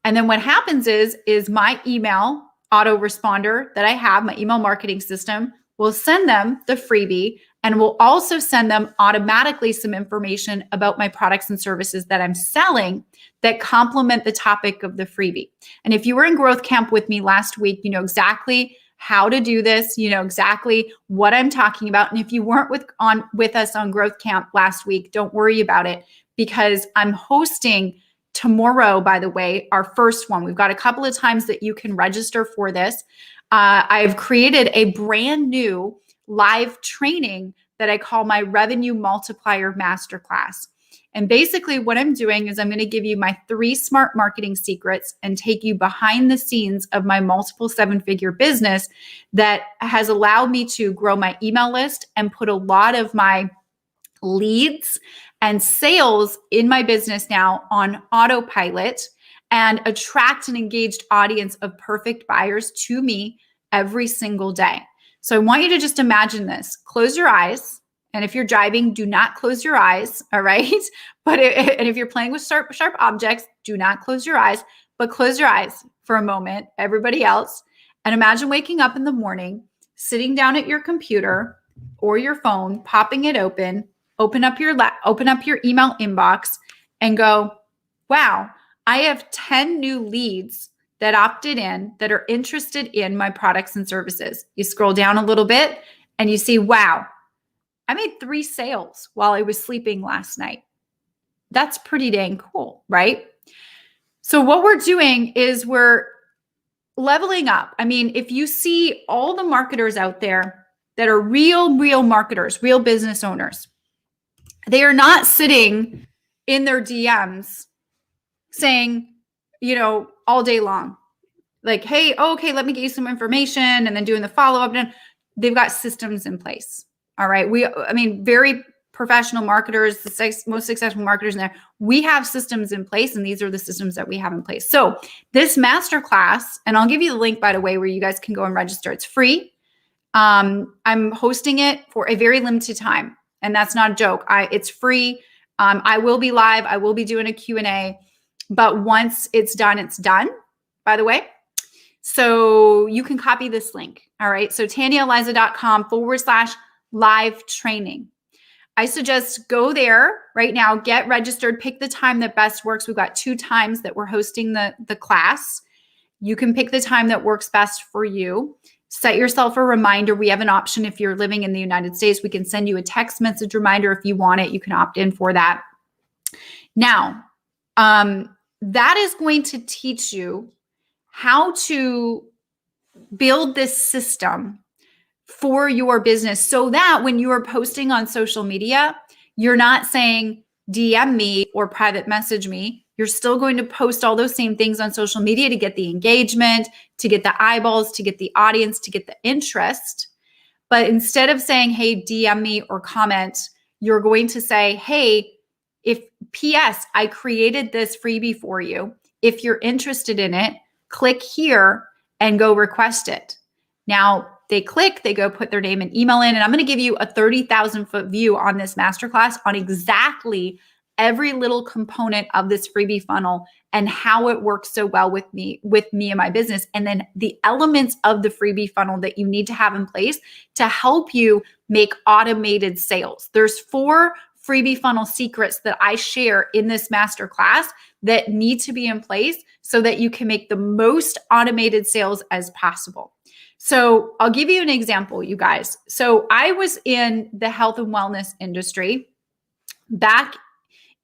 And then what happens is my email autoresponder that I have, my email marketing system, will send them the freebie and will also send them automatically some information about my products and services that I'm selling that complement the topic of the freebie. And if you were in growth camp with me last week, you know exactly how to do this, you know exactly what I'm talking about. And if you weren't with us on growth camp last week, don't worry about it, because I'm hosting tomorrow, by the way, our first one. We've got a couple of times that you can register for this. I've created a brand new live training that I call my Revenue Multiplier Masterclass. And basically what I'm doing is I'm going to give you my 3 smart marketing secrets and take you behind the scenes of my multiple 7-figure business that has allowed me to grow my email list and put a lot of my leads and sales in my business now on autopilot and attract an engaged audience of perfect buyers to me every single day. So I want you to just imagine this. Close your eyes. And if you're driving, do not close your eyes, all right? And if you're playing with sharp objects, do not close your eyes, but close your eyes for a moment, everybody else, and imagine waking up in the morning, sitting down at your computer or your phone, popping it open up your email inbox and go, wow, I have 10 new leads that opted in that are interested in my products and services. You scroll down a little bit and you see, wow, I made 3 sales while I was sleeping last night. That's pretty dang cool, right? So what we're doing is we're leveling up. I mean, if you see all the marketers out there that are real marketers, real business owners, they are not sitting in their DMs saying, all day long, like, hey, okay, let me get you some information, and then doing the follow-up. And they've got systems in place. All right. Very professional marketers, the most successful marketers in there, we have systems in place, and these are the systems that we have in place. So this masterclass, and I'll give you the link, by the way, where you guys can go and register. It's free. I'm hosting it for a very limited time, and that's not a joke. It's free. I will be live. I will be doing a Q&A, but once it's done, by the way. So you can copy this link. All right. So TanyaEliza.com/live training. I suggest go there right now, get registered, pick the time that best works. We've got 2 times that we're hosting the class. You can pick the time that works best for you. Set yourself a reminder. We have an option if you're living in the United States. We can send you a text message reminder if you want it. You can opt in for that. Now, that is going to teach you how to build this system for your business so that when you are posting on social media, you're not saying DM me or private message me. You're still going to post all those same things on social media to get the engagement, to get the eyeballs, to get the audience, to get the interest. But instead of saying, hey, DM me or comment, you're going to say, hey, if PS, I created this freebie for you. If you're interested in it, click here and go request it. Now, they click, they go put their name and email in, and I'm going to give you a 30,000-foot view on this masterclass on exactly every little component of this freebie funnel and how it works so well with me and my business. And then the elements of the freebie funnel that you need to have in place to help you make automated sales. There's 4 freebie funnel secrets that I share in this masterclass that need to be in place so that you can make the most automated sales as possible. So I'll give you an example, you guys. So I was in the health and wellness industry back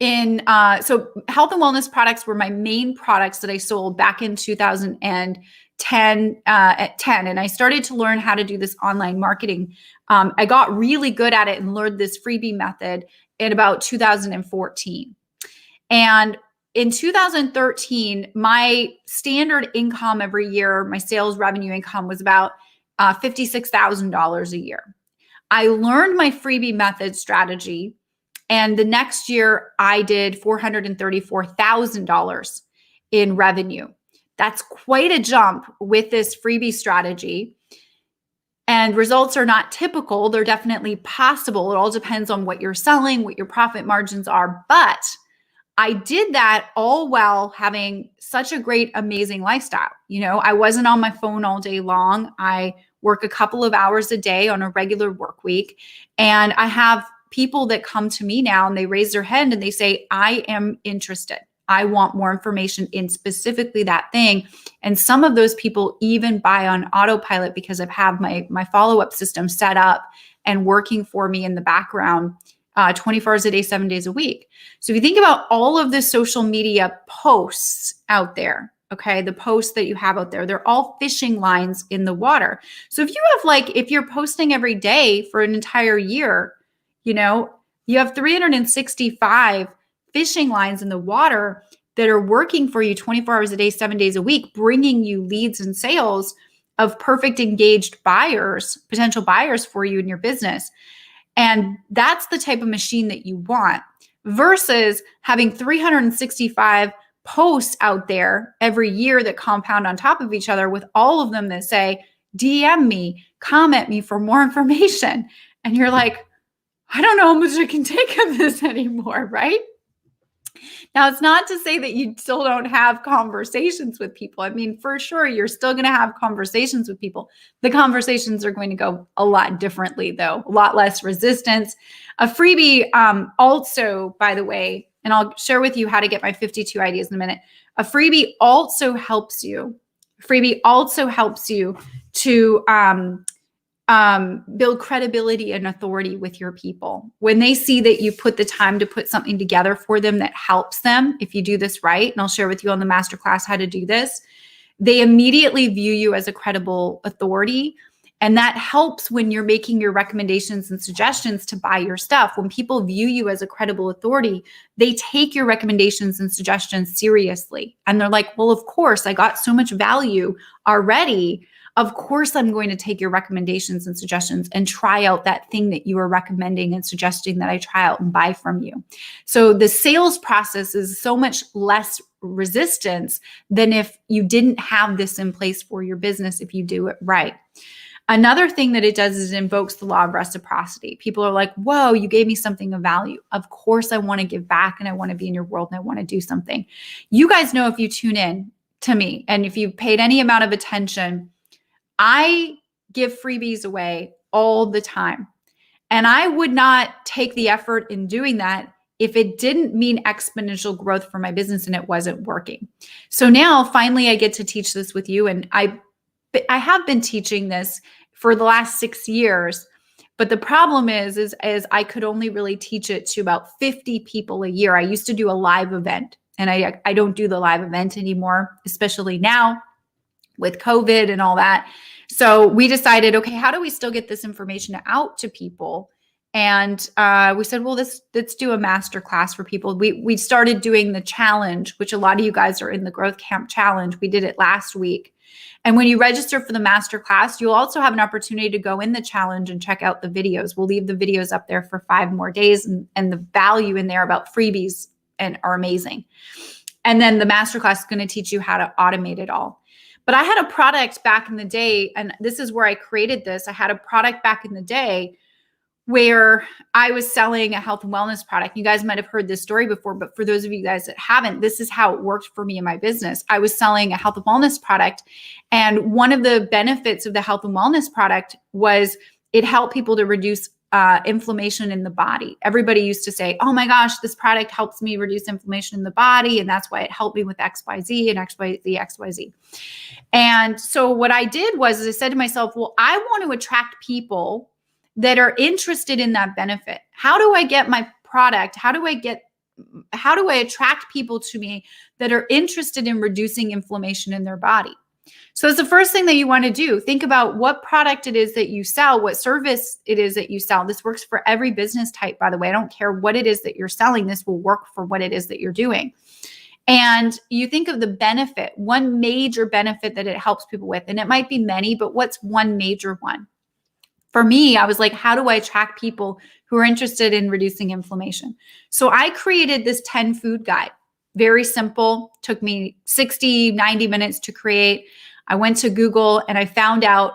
in, so health and wellness products were my main products that I sold back in 2010, and I started to learn how to do this online marketing. I got really good at it and learned this freebie method in about 2014. And in 2013, my standard income every year, my sales revenue income was about $56,000 a year. I learned my freebie method strategy, and the next year I did $434,000 in revenue. That's quite a jump with this freebie strategy. And results are not typical. They're definitely possible. It all depends on what you're selling, what your profit margins are. But I did that all while having such a great, amazing lifestyle. You know, I wasn't on my phone all day long. I work a couple of hours a day on a regular work week. And I have people that come to me now and they raise their hand and they say, I am interested. I want more information in specifically that thing. And some of those people even buy on autopilot because I have my follow-up system set up and working for me in the background 24 hours a day, 7 days a week. So if you think about all of the social media posts out there, okay, the posts that you have out there, they're all fishing lines in the water. So if you have if you're posting every day for an entire year, you know, you have 365 fishing lines in the water that are working for you 24 hours a day, 7 days a week, bringing you leads and sales of perfect engaged buyers, potential buyers for you in your business. And that's the type of machine that you want versus having 365 posts out there every year that compound on top of each other with all of them that say, DM me, comment me for more information. And you're like, I don't know how much I can take of this anymore, right? Now, it's not to say that you still don't have conversations with people. I mean, for sure, you're still going to have conversations with people. The conversations are going to go a lot differently, though, a lot less resistance. A freebie also, by the way, and I'll share with you how to get my 52 ideas in a minute. A freebie also helps you. To build credibility and authority with your people. When they see that you put the time to put something together for them that helps them, if you do this right, and I'll share with you on the masterclass how to do this, they immediately view you as a credible authority. And that helps when you're making your recommendations and suggestions to buy your stuff. When people view you as a credible authority, they take your recommendations and suggestions seriously. And they're like, well, of course, I got so much value already. Of course, I'm going to take your recommendations and suggestions and try out that thing that you are recommending and suggesting that I try out and buy from you. So the sales process is so much less resistance than if you didn't have this in place for your business if you do it right. Another thing that it does is it invokes the law of reciprocity. People are like, whoa, you gave me something of value. Of course, I want to give back and I want to be in your world and I want to do something. You guys know, if you tune in to me and if you've paid any amount of attention, I give freebies away all the time. And I would not take the effort in doing that if it didn't mean exponential growth for my business and it wasn't working. So now finally I get to teach this with you. And I have been teaching this for the last 6 years, but the problem is I could only really teach it to about 50 people a year. I used to do a live event, and I don't do the live event anymore, especially now with COVID and all that. So we decided, okay, how do we still get this information out to people? And we said, well, let's do a master class for people. We started doing the challenge, which a lot of you guys are in the Growth Camp Challenge. We did it last week. And when you register for the master class, you'll also have an opportunity to go in the challenge and check out the videos. We'll leave the videos up there for 5 more days, and the value in there about freebies are amazing. And then the master class is going to teach you how to automate it all. But I had a product back in the day, and this is where I created this. I had a product back in the day where I was selling a health and wellness product. You guys might have heard this story before, but for those of you guys that haven't, this is how it worked for me in my business. I was selling a health and wellness product. And one of the benefits of the health and wellness product was it helped people to reduce inflammation in the body. Everybody used to say, oh my gosh, this product helps me reduce inflammation in the body. And that's why it helped me with XYZ and XYZ. And so what I did was I said to myself, well, I want to attract people that are interested in that benefit. How do I get my product? How do I attract people to me that are interested in reducing inflammation in their body? So it's the first thing that you want to do. Think about what product it is that you sell, what service it is that you sell. This works for every business type, by the way. I don't care what it is that you're selling. This will work for what it is that you're doing. And you think of the benefit, one major benefit that it helps people with, and it might be many, but what's one major one? For me, I was like, how do I attract people who are interested in reducing inflammation? So I created this 10 food guide. Very simple. Took me 60, 90 minutes to create. I went to Google and I found out,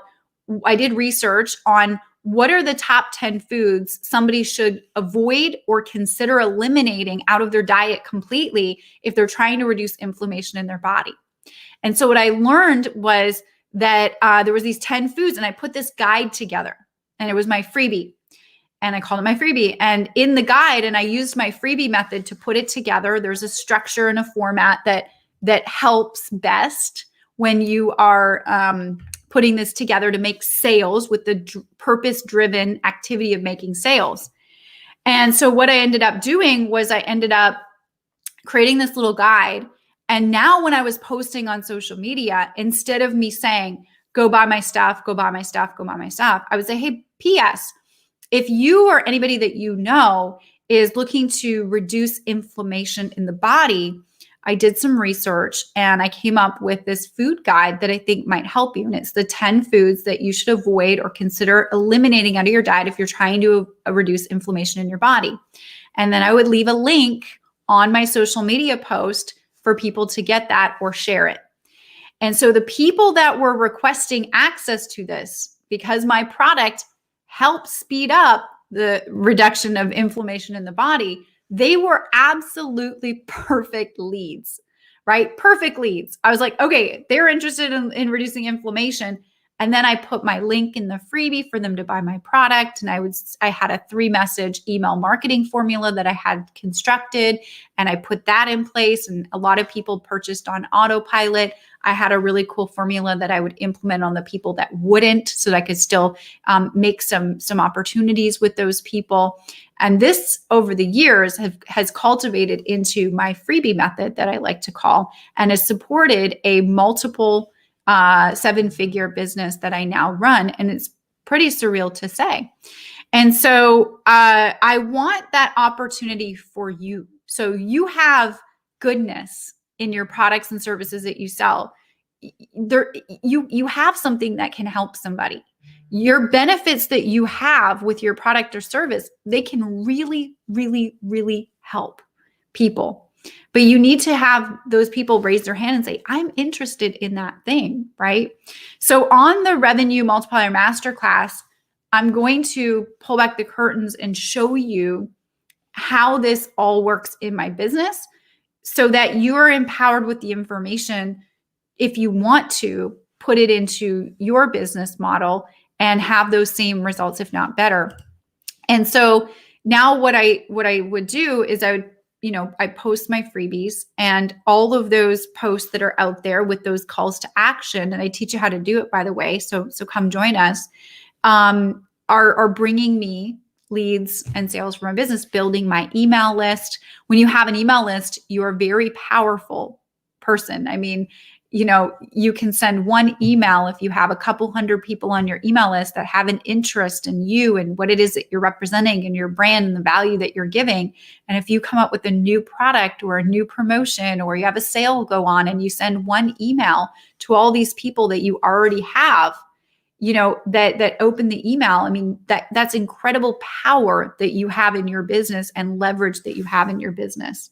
I did research on what are the top 10 foods somebody should avoid or consider eliminating out of their diet completely if they're trying to reduce inflammation in their body. And so what I learned was that there was these 10 foods, and I put this guide together. And it was my freebie, and I called it my freebie. And in the guide, and I used my freebie method to put it together. There's a structure and a format that helps best when you are putting this together to make sales with the purpose-driven activity of making sales. And so what I ended up doing was I ended up creating this little guide. And now when I was posting on social media, instead of me saying, go buy my stuff, go buy my stuff, go buy my stuff, I would say, hey, P.S., if you or anybody that you know is looking to reduce inflammation in the body, I did some research and I came up with this food guide that I think might help you. And it's the 10 foods that you should avoid or consider eliminating out of your diet if you're trying to reduce inflammation in your body. And then I would leave a link on my social media post for people to get that or share it. And so the people that were requesting access to this, because my product helps speed up the reduction of inflammation in the body, they were absolutely perfect leads, right? Perfect leads. I was like, okay, they're interested in reducing inflammation. And then I put my link in the freebie for them to buy my product. And I had a 3-message email marketing formula that I had constructed, and I put that in place. And a lot of people purchased on autopilot. I had a really cool formula that I would implement on the people that wouldn't, so that I could still make some opportunities with those people. And this, over the years, has cultivated into my freebie method that I like to call, and has supported a multiple 7-figure business that I now run. And it's pretty surreal to say. And so I want that opportunity for you. So you have goodness in your products and services that you sell. You have something that can help somebody. Your benefits that you have with your product or service, they can really, really, really help people. But you need to have those people raise their hand and say, I'm interested in that thing, right? So on the Revenue Multiplier Masterclass, I'm going to pull back the curtains and show you how this all works in my business so that you are empowered with the information if you want to put it into your business model and have those same results, if not better. And so now what I would do is I post my freebies and all of those posts that are out there with those calls to action, and I teach you how to do it, by the way. So come join us. Are bringing me leads and sales for my business, building my email list. When you have an email list, you're a very powerful person. I mean, you can send one email if you have a couple hundred people on your email list that have an interest in you and what it is that you're representing and your brand and the value that you're giving. And if you come up with a new product or a new promotion, or you have a sale go on and you send one email to all these people that you already have, that open the email. I mean, that's incredible power that you have in your business and leverage that you have in your business.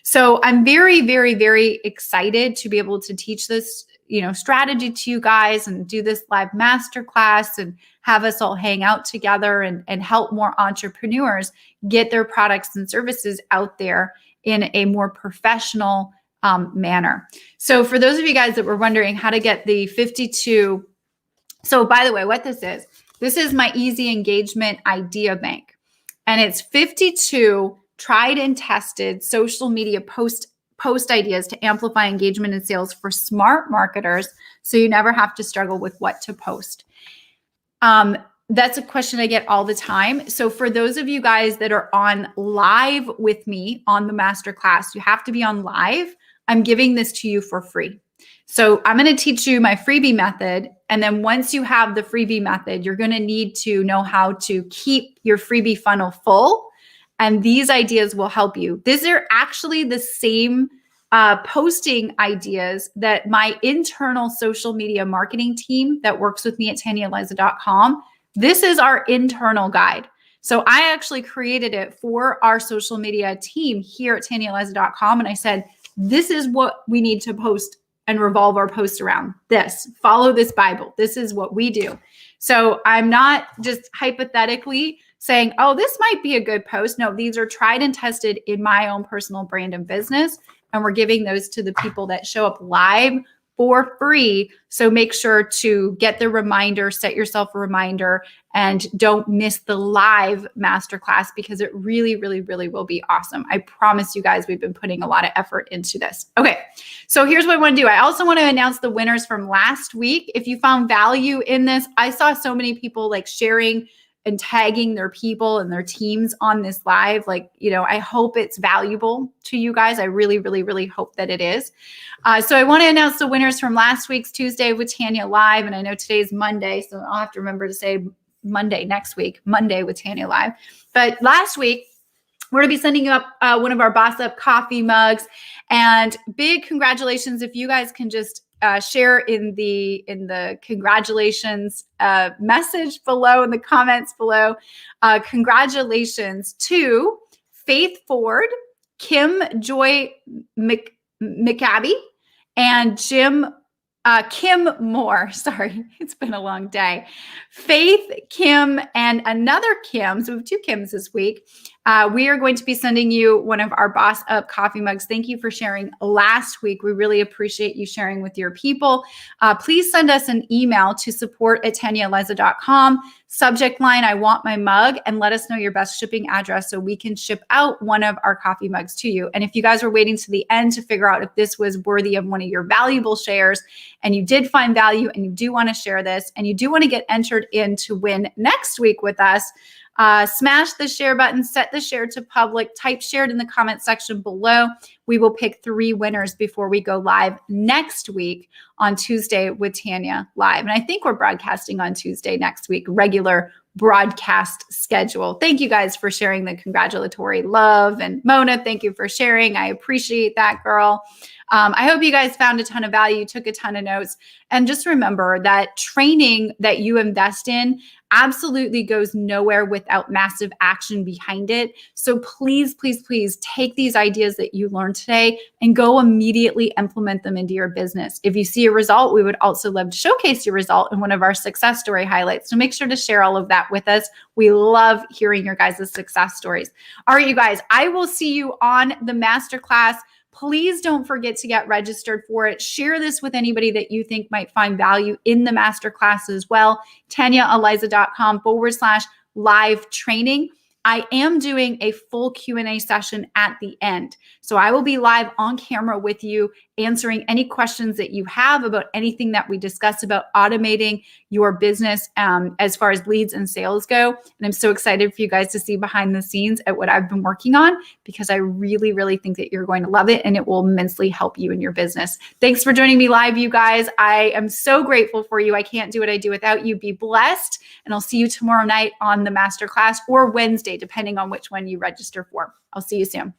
So I'm very, very, very excited to be able to teach this, strategy to you guys and do this live masterclass and have us all hang out together and help more entrepreneurs get their products and services out there in a more professional manner. So for those of you guys that were wondering how to get the 52, so by the way, what this is my easy engagement idea bank, and it's 52 tried and tested social media post ideas to amplify engagement and sales for smart marketers, so you never have to struggle with what to post. That's a question I get all the time. So for those of you guys that are on live with me on the masterclass, you have to be on live. I'm giving this to you for free. So I'm going to teach you my freebie method. And then once you have the freebie method, you're going to need to know how to keep your freebie funnel full. And these ideas will help you. These are actually the same posting ideas that my internal social media marketing team that works with me at TanyaEliza.com. This is our internal guide. So I actually created it for our social media team here at TanyaEliza.com. And I said, this is what we need to post and revolve our posts around. This. Follow this Bible. This is what we do. So I'm not just hypothetically saying, oh, this might be a good post. No, these are tried and tested in my own personal brand and business. And we're giving those to the people that show up live for free. So make sure to get the reminder, set yourself a reminder, and don't miss the live masterclass because it really, really, really will be awesome. I promise you guys, we've been putting a lot of effort into this. Okay, so here's what I want to do. I also want to announce the winners from last week. If you found value in this, I saw so many people like sharing and tagging their people and their teams on this live. Like, I hope it's valuable to you guys. I really, really, really hope that it is. So I want to announce the winners from last week's Tuesday with Tanya Live. And I know today's Monday, so I'll have to remember to say Monday next week, Monday with Tanya Live. But last week, we're going to be sending you up one of our Boss Up coffee mugs. And big congratulations if you guys can just share in the congratulations message below, in the comments below. Congratulations to Faith Ford, Kim Joy McAbey, and Kim Moore. Sorry, it's been a long day. Faith, Kim, and another Kim. So we have two Kims this week. We are going to be sending you one of our Boss Up coffee mugs. Thank you for sharing last week. We really appreciate you sharing with your people. Please send us an email to support@TanyaEliza.com. Subject line, I want my mug, and let us know your best shipping address so we can ship out one of our coffee mugs to you. And if you guys were waiting to the end to figure out if this was worthy of one of your valuable shares, and you did find value and you do want to share this, and you do want to get entered in to win next week with us, smash the share button, set the share to public, type shared in the comment section below. We will pick 3 winners before we go live next week on Tuesday with Tanya Live. And I think we're broadcasting on Tuesday next week, regular broadcast schedule. Thank you guys for sharing the congratulatory love. And Mona, thank you for sharing. I appreciate that, girl. I hope you guys found a ton of value, took a ton of notes. And just remember that training that you invest in absolutely goes nowhere without massive action behind it. So please, please, please take these ideas that you learned today and go immediately implement them into your business. If you see a result, we would also love to showcase your result in one of our success story highlights. So make sure to share all of that with us. We love hearing your guys' success stories. All right, you guys, I will see you on the masterclass. Please don't forget to get registered for it. Share this with anybody that you think might find value in the masterclass as well. TanyaEliza.com/live training. I am doing a full Q&A session at the end. So I will be live on camera with you, answering any questions that you have about anything that we discuss about automating your business as far as leads and sales go. And I'm so excited for you guys to see behind the scenes at what I've been working on, because I really, really think that you're going to love it and it will immensely help you in your business. Thanks for joining me live, you guys. I am so grateful for you. I can't do what I do without you. Be blessed. And I'll see you tomorrow night on the masterclass, or Wednesday, depending on which one you register for. I'll see you soon.